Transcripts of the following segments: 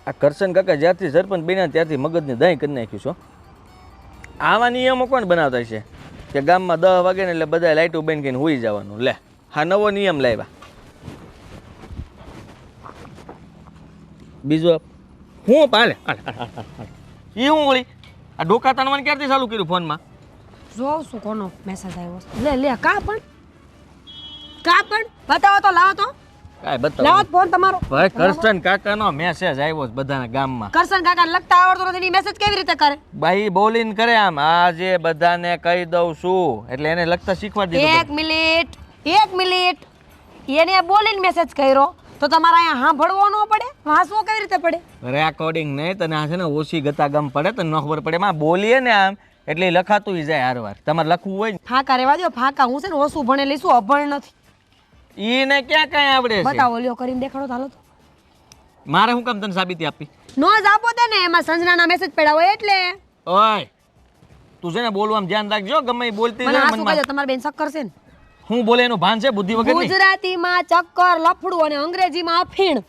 આ કરશન કાકા જ્યારથી સરપંચ બન્યા ત્યારથી મગજને દહીં કરી નાખ્યું છો. આવા નિયમો કોણ બનાવતા છે કે ગામમાં 10 વાગે ને એટલે બધા લાઇટો બંધ કરીને હોઈ જવાનું? લે, હા નવો નિયમ લાવ્યા. બીજો હું પાલે એ હું વળી આ ડોકા તાણવાનું ક્યારથી ચાલુ કર્યું ફોનમાં? જોઉં છું કોનો મેસેજ આવ્યો છે. લે લે કા પણ બતાવો તો, લાવો તો, કાંઈ બતાવો. લાવો ફોન તમારો. ભાઈ કરશન કાકાનો મેસેજ આવ્યો છે બધાના ગામમાં. કરશન કાકા લખતા આવડતો નથી, એની મેસેજ કેવી રીતે કરે? ભાઈ બોલીને કરે આમ, આજે બધાને કહી દઉં છું એટલે એને લખતા શીખવાડી દીધું. એક મિનિટ એને બોલીને મેસેજ કર્યો તો તમારે અહીંયા સાંભળવો ન પડે? વાંચવો કેવી રીતે પડે? રેકોર્ડિંગ નહીં, તને આ છે ને ઓછી ગતાગમ પડે તને ન ખબર પડે. એમાં બોલીએ ને આમ એટલે એ લખાતું જાય હારવાર. તમારે લખવું હોય ને ફાંકા રેવા દો, ફાંકા. હું છે ને ઓછું ભણેલી છું, અભણ નથી. એને ક્યાં કાંઈ આવડે છે? બતાવો, લ્યો કરીને દેખાડો તો. હાલો તો. મારે શું કામ તને સાબિતી આપી? નો જ આપો દે ને, એમાં સંજનાના મેસેજ પડ્યા હોય એટલે. ઓય તું છે ને બોલવામાં ધ્યાન રાખજો, ગમે એ બોલતી મને રહે આ શું મનમાં. કહે તમારે બેન શક્કર છે ને? હું બોલે એનું ભાન છે બુદ્ધિ વગરની? ગુજરાતીમાં ચક્કર, લફડું અને અંગ્રેજીમાં અફીણ.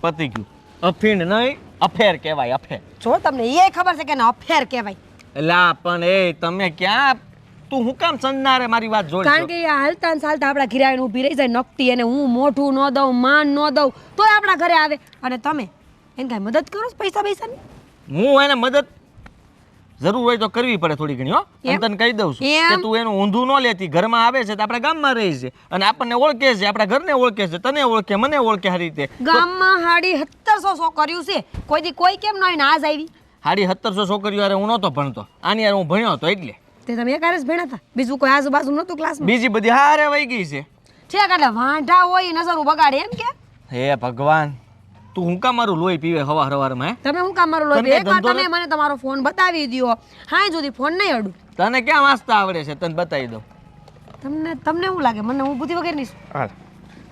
પતી ગયું. અફીણ નહીં, અફેર કહેવાય. અફેર જો તમને એ ખબર છે કે ના અફેર કહેવાય? એલા પણ એ તમે ક્યાં, તું હું કામ સંજનારે મારી વાત જોડી? કારણ કે આ હાલતા ને ચાલતા આપણા ઘરે આવીને ઊભી રહી જાય નકટી, અને હું મોઢું ન દઉં, માન ન દઉં તોય આપણા ઘરે આવે. અને તમે એને કાંઈ મદદ કરો છો પૈસાની? હું એને મદદ જરૂર હોય તો કરવી પડે થોડી ઘણી. હો એમ? તને કહી દઉં છું એમ? કે તું એનું ઊંધું ન લેતી. ઘરમાં આવે છે તો આપણા ગામમાં રહે છે અને આપણને ઓળખે છે, આપણા ઘરને ઓળખે છે, તને ઓળખે, મને ઓળખે. સારી રીતે ગામમાં 1750 છોકરીઓ છે, કોઈ દી કોઈ કેમ ન આવીને આજ આવી? 1750 છોકરીઓ હારે હું નહોતો ભણતો, આની હારે હું ભણ્યો હતો એટલે. તે તમે એક હારે જ ભણ્યા હતા? બીજું કોઈ આજુબાજુ નહોતું ક્લાસમાં? બીજી બધી હારે વહી ગઈ છે. ઠીક, એટલે વાંઢા હોય નજર બગાડે એમ કે? હે ભગવાન, તું હું કામ મારું લોહી પીવે હવાર હવારમાં? હે તમે હું કામ મારો તને લોહી? એકવાર ધંધો તમે મને તમારો ફોન બતાવી દ્યો. હા સુધી ફોન નહીં અડું. તને ક્યાં વાંચતા આવડે છે? તને બતાવી દઉં. તમને શું લાગે મને હું બુદ્ધિ વગરની છું? હાલ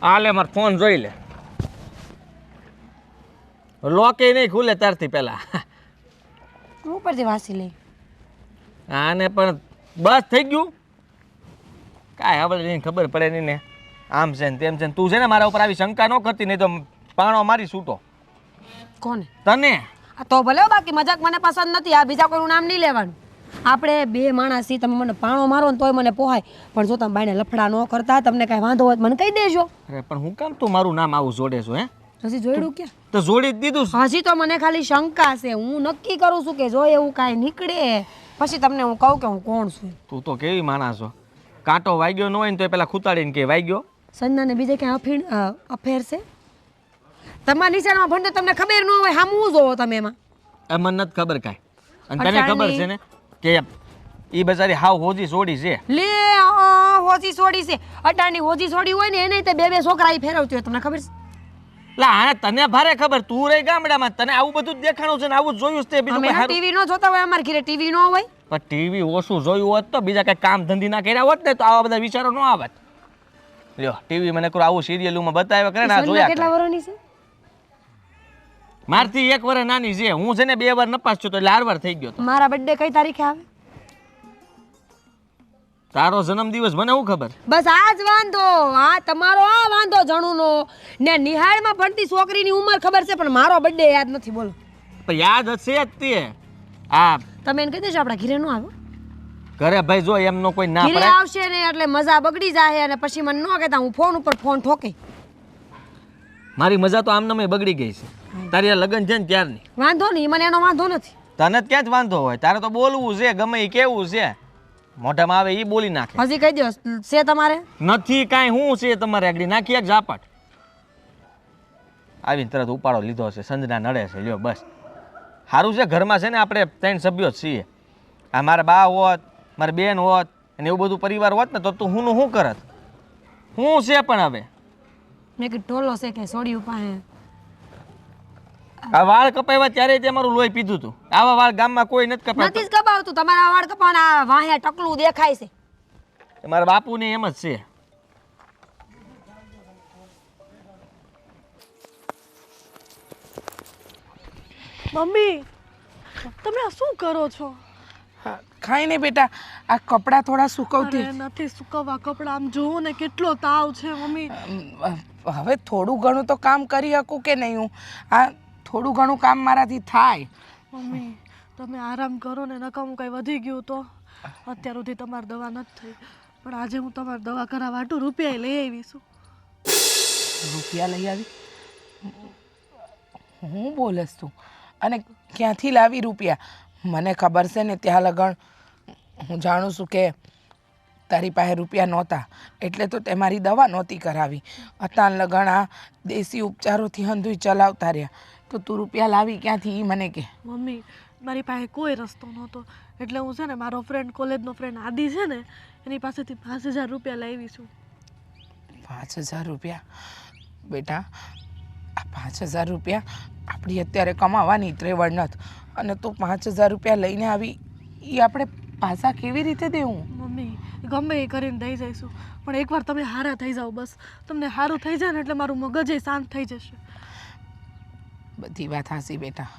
આ લે મારો ફોન જોઈ લે. લોકે નહીં ખુલે તારથી પહેલા. હું ઉપરથી વાંચી લઈ. આને પણ બસ થઈ ગયું, કાંઈ આપણે નહીં ખબર પડે નહીં ને. આમ છે ને તેમ છે ને. તું છે ને મારા ઉપર આવી શંકા ન કરતી, નહીં તો પાણો મારી છૂટો. કોને? તને આ તો ભલે હો, બાકી મજાક મને પસંદ નથી. આ બીજા કોઈનું નામ નહીં લેવાનું. આપણે બે માણસ છીએ, તમે મને પાણો મારો ને તોય મને પોહાય, પણ જો તમે બાઈને લફડા ન કરતા, તમને કાંઈ વાંધો હોય મને કહી દેજો. અરે પણ હું કામ તું મારું નામ આવું જોડે છો? હે હજી જોઈડું ક્યાં? તો જોડી જ દીધું. હજી તો મને ખાલી શંકા છે. હું નક્કી કરું છું કે જો એવું કાંઈ નીકળે પછી તમને હું કહું કે હું કોણ છું. તું તો કેવી માણસ છો, કાંટો વાગ્યો ન હોય ને તો પેલા ખૂતાડીને કે વાગ્યો. સંજનાને બીજે ક્યાં અફેર છે? તમારા નિશાળમાં ભણતે તમને ખબર ન હોય, હામું જોવો તમે એમાં? મને નથી ખબર કાંઈ. અને તને ખબર છે ને કે એ બચારી હાવ હોજી છોડી છે. લે હોજી છોડી છે? અટાણની હોજી છોડી હોય ને એને તે બે છોકરા ઈ ફેરવતી હોય, તમને ખબર છે? લા હા તને ભારે ખબર, તું રહી ગામડામાં, તને આવું બધું જ દેખાણું છે ને આવું જ જોયું છે. બીજું અમે ટીવી નો જોતા હોય, અમારા ઘરે ટીવી નો હોય. પણ ટીવી ઓછું જોયું હોત તો બીજા કઈ કામ ધંધી ના કર્યા હોત ને તો આવા બધા વિચારો ન આવત. લ્યો ટીવી મને કોઈ આવું સિરિયલમાં બતાવ્યા કરે ને આ જોયા. કેટલા વર્ષની છે? મારથી 1 વર્ષ નાની છે. હું છે ને 2 વાર નપાસ છું તો એટલે 4 વાર થઈ ગયો. મારા બર્થડે કઈ તારીખે આવે? તારો જન્મદિવસ મને શું ખબર? બસ આ જ વાંધો. આ તમારો આ વાંધો જણુનો ને. નિહાળમાં ભણતી છોકરીની ઉંમર ખબર છે પણ મારો બર્થડે યાદ નથી. બોલો. પણ યાદ હશે જ તે. હા તમે એને કહી દેજો આપણા ઘરે નો આવ્યો. ઘરે ભાઈ જો એમનો કોઈ ના ઘરે પડે. આવશે ને એટલે મજા બગડી જાય અને પછી મને ન કહેતા હું ફોન ઉપર ફોન ઠોકે. મારી મજા તો આમને બગડી ગઈ છે. તારી લગ્ન છે ને ત્યારની. વાંધો નહીં, મને એનો વાંધો નથી. તને ક્યાં જ વાંધો હોય? તારે તો બોલવું છે, ગમે એ કેવું છે, મોઢામાં આવે એ બોલી નાખે. હજી કહી દો છે તમારે? નથી કાંઈ. હું છે તમારે આગળ નાખી એક ઝાપટ. આવીને તરત ઉપાડો લીધો છે, સંજના નડે છે. લ્યો બસ સારું છે, ઘરમાં છે ને આપણે 3 સભ્યો જ છીએ. આ મારા બા હોત, મારી બેન હોત અને એવું બધું પરિવાર હોત ને તો તું હું શું કરત? હું છે પણ હવે મેં કે ટોલો છે કે સોડી ઉપાડે. આ વાળ કપાવ્યા ત્યારે તે મારું લોહી પીધું હતું. આવા વાળ ગામમાં કોઈ નથી કપાવતું. નથી જ કપાવતું. તમારા વાળ કપાવવાના વાહે ટકલું દેખાય છે. મારા બાપુને એમ જ છે. મમ્મી તમે આ શું કરો છો? ખાઈ ને બેટા, આ કપડાં થોડા સુકવતી. અરે નથી સુકવવા કપડાં. આમ જોવો ને કેટલો તાવ છે મમ્મી. હવે થોડું ઘણું તો કામ કરી શકું કે નહીં હું? આ થોડું ઘણું કામ મારાથી થાય. મમ્મી તમે આરામ કરો ને, નકામું કંઈ વધી ગયું તો. અત્યાર સુધી તમારી દવા નથી થઈ, પણ આજે હું તમારી દવા કરાવવા હાટુ રૂપિયા લઈ આવી છું. રૂપિયા લઈ આવી? હું બોલસ તું? અને ક્યાંથી લાવી રૂપિયા? મને ખબર છે ને ત્યાં લગણ હું જાણું છું કે તારી પાસે રૂપિયા નહોતા, એટલે તો તે મારી દવા નહોતી કરાવી. અતાન લગણ આ દેશી ઉપચારોથી હંધુય ચલાવતા રહ્યા, તો તું રૂપિયા લાવી ક્યાંથી એ મને કે. મમ્મી મારી પાસે કોઈ રસ્તો નહોતો, એટલે હું છે ને મારો ફ્રેન્ડ, કોલેજનો ફ્રેન્ડ આદિ છે ને, એની પાસેથી 5000 રૂપિયા લાવી છું. 5000 રૂપિયા? બેટા, આ 5000 રૂપિયા આપણી અત્યારે કમાવાની ત્રેવડ નથી, અને તું 5000 રૂપિયા લઈને આવી, એ આપણે પાછા કેવી રીતે દેવું? મમ્મી ગમે એ કરીને દઈ જઈશું, પણ એકવાર તમે હારા થઈ જાઓ બસ. તમને સારું થઈ જાય ને એટલે મારું મગજ શાંત થઈ જશે. બધી વાત હાસી બેટા,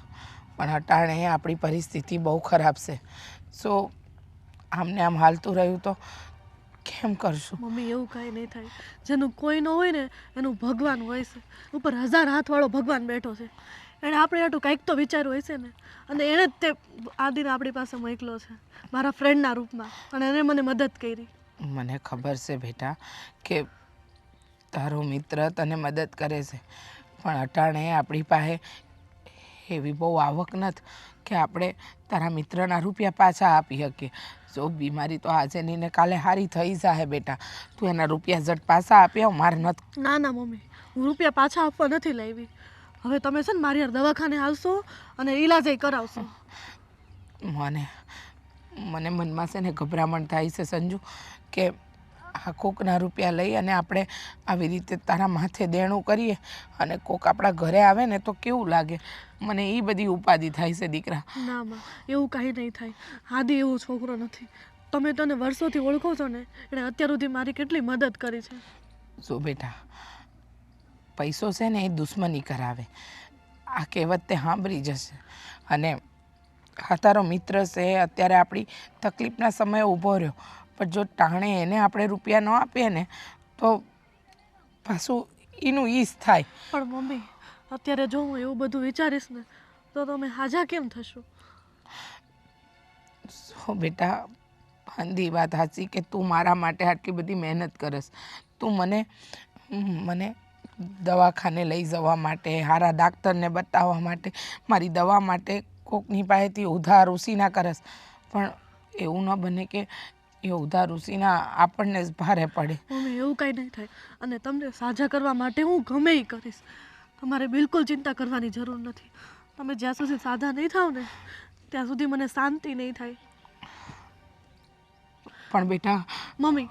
પણ અટાણે આપણી પરિસ્થિતિ બહુ ખરાબ છે. સો આમને આમ હાલતું રહ્યું તો કેમ કરશું? મમ્મી એવું કાંઈ નહીં થાય. જેનું કોઈ ન હોય ને એનું ભગવાન હોય છે. ઉપર 1000 હાથવાળો ભગવાન બેઠો છે. એણે આપણે આટલું કંઈક તો વિચાર્યું હોય છે ને, અને એણે જ તે આદિને આપણી પાસે મોકલ્યો છે મારા ફ્રેન્ડના રૂપમાં, અને એને મને મદદ કરી. મને ખબર છે બેટા કે તારો મિત્ર તને મદદ કરે છે, પણ અટાણે આપણી પાસે એવી બહુ આવક નથી કે આપણે તારા મિત્રના રૂપિયા પાછા આપી શકીએ. જો બીમારી તો આજે નહીં ને કાલે સારી થઈ જાય બેટા, તું એના રૂપિયા ઝટ પાછા આપી આવ. મારે નથી. ના ના મમ્મી, હું રૂપિયા પાછા આપવા નથી લાવી. હવે તમે છે ને મારી યાર દવાખાને આવશો અને ઈલાજ કરાવશો. મને મનમાં છે ને ગભરામણ થાય છે સંજુ, કે આ કોકના રૂપિયા લઈ અને આપણે આવી રીતે તારા માથે દેણું કરીએ અને કોક આપણા ઘરે આવે ને તો કેવું લાગે. મને એ બધી ઉપાધિ થાય છે દીકરા. ના માં, એવું કાંઈ નહીં થાય. આદિ એવો છોકરો નથી. તમે તને વર્ષોથી ઓળખો છો ને, એણે અત્યાર સુધી મારી કેટલી મદદ કરી છે. જો બેટા, પૈસો છે ને એ દુશ્મની કરાવે. આ કહેવત તે સાંભળી જશે. અને આ તારો મિત્ર છે, અત્યારે આપણી તકલીફના સમયે ઊભો રહ્યો, પણ જો ટાણે એને આપણે રૂપિયા ન આપીએ ને તો પાછું એનું ઈસ થાય. પણ મમ્મી, અત્યારે જો હું એવું બધું વિચારીશ ને તો તમે હાજા કેમ થશો? સો બેટા, ભાંધી વાત સાચી કે તું મારા માટે આટલી બધી મહેનત કરસ. તું મને દવાખાને લઈ જવા માટે, સારા ડાક્ટરને બતાવવા માટે, મારી દવા માટે કોકની પાસેથી ઉધાર ઉસીના કરસ. પણ એવું ન બને કે એ ઉધાર ઉસીના આપણને જ ભારે પડે. મમ્મી એવું કાંઈ નહીં થાય, અને તમને સાજા કરવા માટે હું ગમે એ કરીશ. તમારે બિલકુલ ચિંતા કરવાની જરૂર નથી. તમે જ્યાં સુધી સાજા નહીં થાવ ને ત્યાં સુધી મને શાંતિ નહીં થાય. પણ બેટા મમ્મી,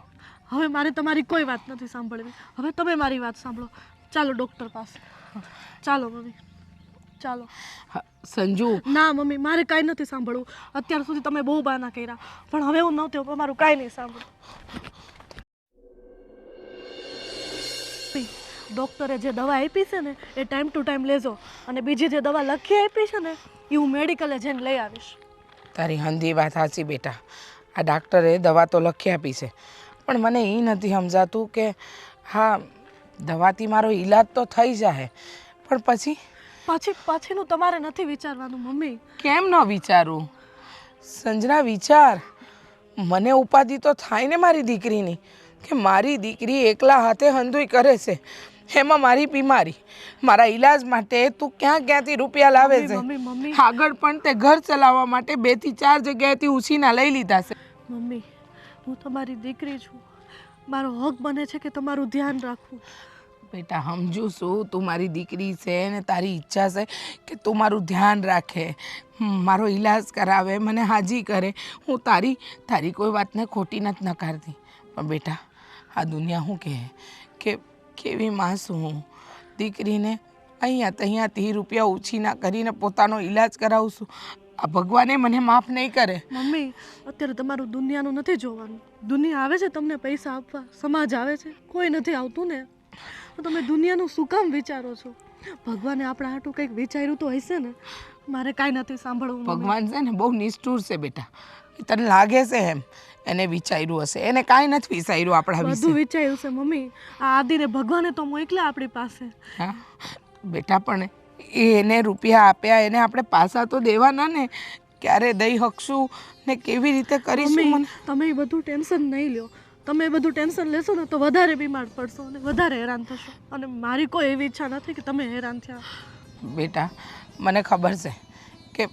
હવે મારે તમારી કોઈ વાત નથી સાંભળવી. હવે તમે મારી વાત સાંભળો. ચાલો ડૉક્ટર પાસે. ચાલો મમ્મી, ચાલો. સંજુ. ના મમ્મી, મારે કાંઈ નથી સાંભળવું. અત્યાર સુધી તમે બહુ બહાના કર્યા, પણ હવે હું નહોતી, તમારું કાંઈ નહીં સાંભળું. ડૉક્ટરે જે દવા આપી છે ને એ ટાઈમ ટુ ટાઈમ લેજો, અને બીજી જે દવા લખી આપી છે ને એ હું મેડિકલે જઈને લઈ આવીશ. તારી હંધી વાત સાચી બેટા. આ ડાક્ટરે દવા તો લખી આપી છે, પણ મને એ નથી સમજાતું કે હા દવાથી મારો ઈલાજ તો થઈ જાય, પણ પછીનું તમારે નથી વિચારવાનું મમ્મી. કેમ ન વિચારું? સંજના વિચાર. મને ઉપાધિ તો થાય ને મારી દીકરીની, કે મારી દીકરી એકલા હાથે હંધુય કરે છે, એમાં મારી બીમારી, મારા ઈલાજ માટે તું ક્યાંથી રૂપિયા લાવે છે? મમ્મી, આગળ પણ તે ઘર ચલાવવા માટે 2 થી 4 જગ્યાએથી ઉછીના લઈ લીધા છે. મમ્મી, હું તમારી દીકરી છું. મારો હક બને છે કે તમારું ધ્યાન રાખવું. બેટા સમજુ છું તું મારી દીકરી છે ને તારી ઈચ્છા છે કે તું મારું ધ્યાન રાખે, મારો ઈલાજ કરાવે, મને હાજી કરે. હું તારી કોઈ વાતને ખોટી નથી નકારતી, પણ બેટા આ દુનિયા શું કહે કે કેવી માસું હું દીકરીને અહીંયાથી રૂપિયા ઉછીના કરીને પોતાનો ઈલાજ કરાવું છું. આ ભગવાને મને માફ નહીં કરે. મમ્મી, અત્યારે તમારું દુનિયાનું નથી જોવાનું. દુનિયા આવે છે તમને પૈસા આપવા, સમાજ આવે છે, કોઈ નથી આવતું ને. તો તમે દુનિયાનું શું કામ વિચારો છો? ભગવાને આપણા હાટું કંઈક વિચાર્યું તો હશે ને. મારે કાંઈ નથી સાંભળવું મમ્મી. ભગવાન છે ને બહુ નિષ્ઠુર છે બેટા. તને લાગે છે એમ એને વિચાર્યું હશે? એને કાંઈ નથી વિચાર્યું આપણા બધું વિશે. વિચાર્યું છે મમ્મી. આ આદિને ભગવાને તો મોકલ્યા આપણી પાસે. હા બેટા, પણ એને રૂપિયા આપ્યા એને આપણે પાછા તો દેવાના ને. ક્યારે દઈ શકશું ને કેવી રીતે કરીશું? મમ્મી મને તમે એ બધું ટેન્શન નહીં લ્યો. તમે એ બધું ટેન્શન લેશો ને તો વધારે બીમાર પડશો અને વધારે હેરાન થશો. અને મારી કોઈ એવી ઈચ્છા નથી કે તમે હેરાન થયા. બેટા, મને ખબર છે કે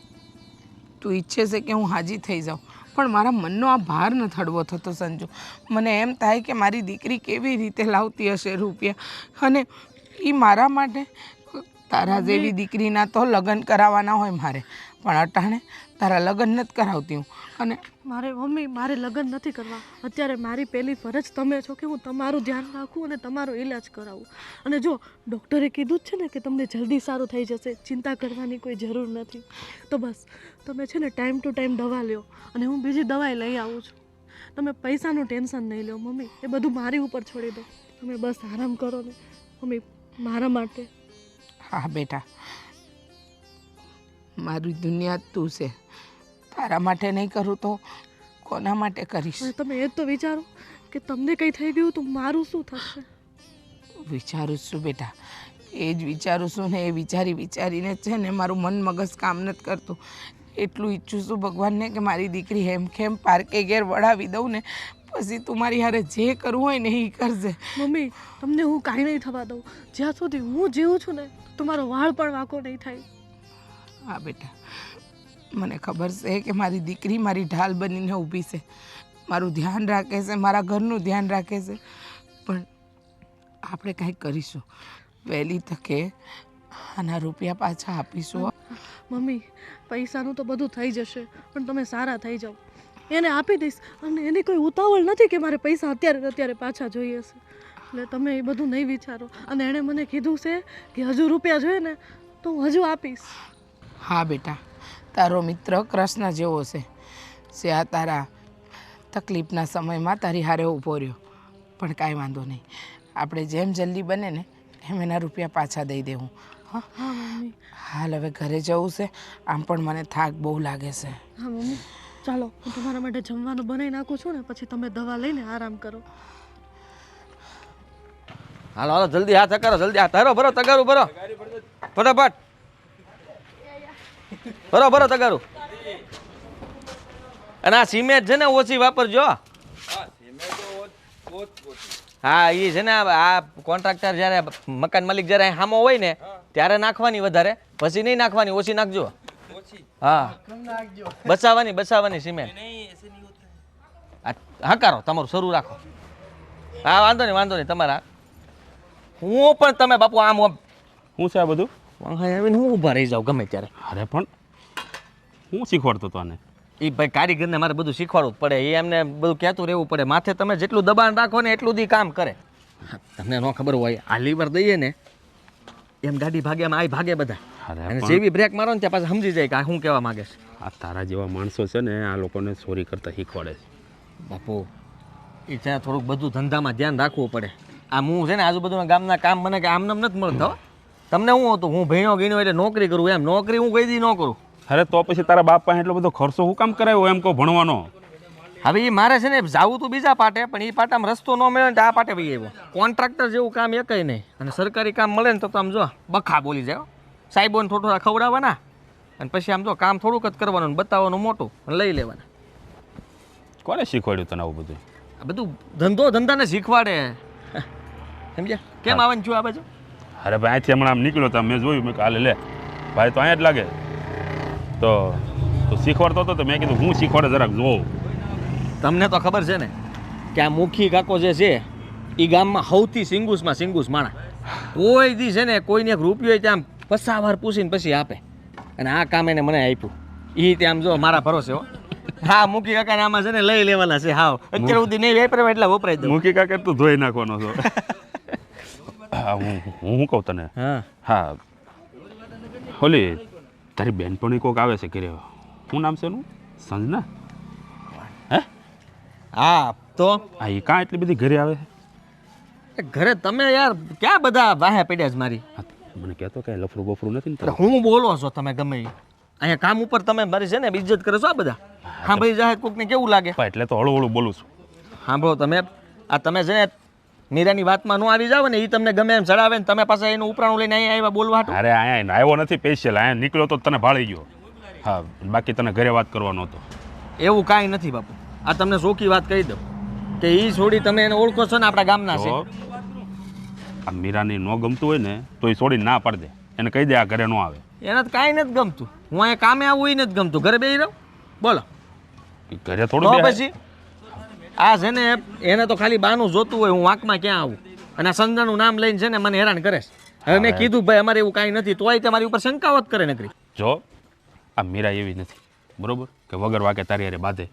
તું ઈચ્છે છે કે હું હાજી થઈ જાઉં, પણ મારા મનનો આ ભાર ન હળવો થતો સંજુ. મને એમ થાય કે મારી દીકરી કેવી રીતે લાવતી હશે રૂપિયા, અને એ મારા માટે. તારા જેવી દીકરીના તો લગ્ન કરાવવાના હોય મારે, પણ અટાણે તારા લગ્ન નથી કરાવતી હું. અને મારે લગ્ન નથી કરવા. અત્યારે મારી પહેલી ફરજ તમે છો કે હું તમારું ધ્યાન રાખું અને તમારો ઈલાજ કરાવું. અને જો ડૉક્ટરે કીધું જ છે ને કે તમને જલ્દી સારું થઈ જશે, ચિંતા કરવાની કોઈ જરૂર નથી. તો બસ તમે છે ને ટાઈમ ટુ ટાઈમ દવા લ્યો, અને હું બીજી દવાઈ લઈ આવું છું. તમે પૈસાનું ટેન્શન નહીં લો મમ્મી, એ બધું મારી ઉપર છોડી દો. તમે બસ આરામ કરો ને મમ્મી, મારા માટે. હા બેટા, મારી દુનિયા જ તું છે. તારા માટે નહીં કરું તો કોના માટે કરીશ? અને તમે એ જ તો વિચારો કે તમને કંઈ થઈ ગયું તો મારું શું થશે. વિચારું છું બેટા, એ જ વિચારું છું ને. એ વિચારીને છે ને મારું મન મગજ કામ નથી કરતું. એટલું ઈચ્છું છું ભગવાનને કે મારી દીકરી હેમખેમ પાર્કે ઘેર વળાવી દઉં ને, પછી તું મારી હારે જે કરવું હોય ને એ કરજે. મમ્મી તમને હું કાંઈ નહીં થવા દઉં. જ્યાં સુધી હું જીવું છું ને તમારો વાળ પણ વાંકો નહીં થાય. હા બેટા, મને ખબર છે કે મારી દીકરી મારી ઢાલ બનીને ઊભી છે, મારું ધ્યાન રાખે છે, મારા ઘરનું ધ્યાન રાખે છે. પણ આપણે કાંઈક કરીશું. વહેલી તકે આના રૂપિયા પાછા આપીશું. મમ્મી પૈસાનું તો બધું થઈ જશે, પણ તમે સારા થઈ જાઓ. એને આપી દઈશ, અને એની કોઈ ઉતાવળ નથી કે મારે પૈસા અત્યારે પાછા જોઈએ છે. એટલે તમે એ બધું નહીં વિચારો. અને એણે મને કીધું છે કે હજુ રૂપિયા જોઈએ ને તો હું હજુ આપીશ. હા બેટા, તારો મિત્ર કૃષ્ણ જેવો છે આ તારા તકલીફના સમયમાં તારી હારે ઊભો રહ્યો. પણ કાંઈ વાંધો નહીં, આપણે જેમ જલ્દી બને ને એમ એના રૂપિયા પાછા દઈ દેવું. હા હા મમ્મી. હાલ હવે ઘરે જવું છે. આમ પણ મને થાક બહુ લાગે છે. હા મમ્મી ચાલો, હું તમારા માટે જમવાનું બનાવી નાખું છું ને, પછી તમે દવા લઈને આરામ કરો. હાલો હાલો જલ્દી હાથ કરો, જલ્દી હાથ ભરો ભરો તગારું ભરો ફટાફટ ભરો તગારું. અને આ સિમેન્ટ છે ને ઓછી વાપરજો. હા એ છે ને આ કોન્ટ્રાક્ટર જ્યારે મકાન માલિક જ્યારે સામો હોય ને ત્યારે નાખવાની વધારે, પછી નહીં નાખવાની, ઓછી નાખજો. હા બચાવવાની સિમેન્ટ. હા કરો તમારું શરૂ રાખો. હા વાંધો નહીં તમારા. હું પણ તમે બાપુ આમ શું છે આ બધું? આવીને હું ઊભા રહી જાઉં ગમે ત્યારે. અરે પણ હું શીખવાડતો હતો આને? એ ભાઈ કારીગરને મારે બધું શીખવાડવું જ પડે. એ એમને બધું કહેતું રહેવું પડે. માથે તમે જેટલું દબાણ રાખો ને એટલું દી કામ કરે. તમને ન ખબર હોય, આ લીવર દઈએ ને એમ ગાડી ભાગે, એમ આ ભાગે બધા. અને જેવી બ્રેક મારો ને ત્યાં પાછા સમજી જાય કે આ શું કહેવા માંગે છે. આ તારા જેવા માણસો છે ને આ લોકોને ચોરી કરતા શીખવાડે છે. બાપુ એ ત્યાં થોડુંક બધું ધંધામાં ધ્યાન રાખવું પડે. આ હું છે ને આજુબાજુના ગામના કામ મને કે આમ નથી મળતા. તમને શું હતું, હું ભણ્યો ગીણ્યો એટલે નોકરી કરું એમ. નોકરી હું કઈ દી ન કરું. અરે તો પછી તારા બાપ પાસે એટલો બધો ખર્ચો શું કામ કરાવ્યો એમ કહો ભણવાનો? હવે એ મારે છે ને જાવું તો બીજા પાટે, પણ એ પાટામાં રસ્તો ન મળે ને આ પાટે ભાઈ આવ્યો. કોન્ટ્રાક્ટર જેવું કામ એ કંઈ નહીં. અને સરકારી કામ મળે ને તો આમ જો બખા બોલી જાય. સાહેબોને થોડા ખવડાવવાના, અને પછી આમ જો કામ થોડુંક જ કરવાનું, બતાવવાનું મોટું અને લઈ લેવાના. કોને શીખવાડ્યું તને આવું બધું? આ બધું ધંધાને શીખવાડે. સમજ્યા? કેમ આવવાનું છું આ બાજુ? અરે ભાઈ અહીંથી હમણાં આમ નીકળ્યો તો મેં જોયું, મેં કાલે લે ભાઈ તો અહીંયા જ લાગે તો શીખવાડતો હતો. તો મેં કીધું હું શીખવાડે જરાક જોઉં. તમને તો ખબર છે ને કે આ મુખી કાકો જે છે એ ગામમાં સૌથી સિંગુસ માણા. કોઈ દી છે ને કોઈને એક રૂપિયો ત્યાં 50 વાર પૂછીને પછી આપે. અને આ કામ એને મને આપ્યું. એ ત્યાં જો મારા ભરોસે હો. હા મુખી કાકાને આમાં છે ને લઈ લેવાના છે. હાવ અત્યાર સુધી નહીં વાપરે એટલે વપરાય દઉં. મૂકી કાકા તું ધોઈ નાખવાનો છો. હા હું શું કહું તને? હા ઓલી તારી બેનપણી કોક આવે છે ઘરે. શું નામ છે એનું? સંજના? હે હા તો હા એ કાં એટલી બધી ઘરે આવે છે? ઘરે તમે યાર ક્યાં બધા વાહે પડ્યા છે મારી. મને કહેતો કે લફરું બફરું નથી ને એટલે તારું? હું બોલો છો તમે ગમે ઈ? અહીંયા કામ ઉપર તમે મારી છે ને ઇજ્જત કરો છો આ બધા હા ભાઈ જાહેર કોકને કેવું લાગે પપ્પા, એટલે તો હળું હળું બોલું છું. સાંભળો તમે આ તમે છે ને મીરાની વાતમાં ન આવી જાવ ને એ તમને ગમે એમ ચડાવે ને તમે પાસે એનું ઉપરાણું લઈને અહીંયા આવ્યા બોલવા હાટું. અરે અહીંયા આવ્યો નથી સ્પેશિયલ, અહીંયા નીકળ્યો તો તને ભાળી ગયો. હા, બાકી તને ઘરે વાત કરવાનો હતો. એવું કાંઈ નથી બાપુ. આ તમને સોખી વાત કહી દઉં કે એ છોડી તમે એને ઓળખો છો ને આપણા ગામના છે. તો આ મીરાને ન ગમતું હોય ને તો એ છોડીને ના પાડી દે, એને કહી દે આ ઘરે ન આવે. એને તો કાંઈ નથી ગમતું. હું અહીંયા કામે આવું એ નથી ગમતું. ઘરે બેસી રહું બોલો ઈ ઘરે તો થોડું બેહાય. પછી આ છે ને એને તો ખાલી બાનું જોતું હોય હું વાંકમાં ક્યાં આવું અને આ સંજાનું નામ લઈને છે ને મને હેરાન કરે છે. હવે મેં કીધું ભાઈ અમારે એવું કાંઈ નથી તોય તમારી ઉપર શંકાવત કરે નકરી. જો આ મીરા એવી નથી બરોબર કે વગર વાકે તારી હારે બાંધે.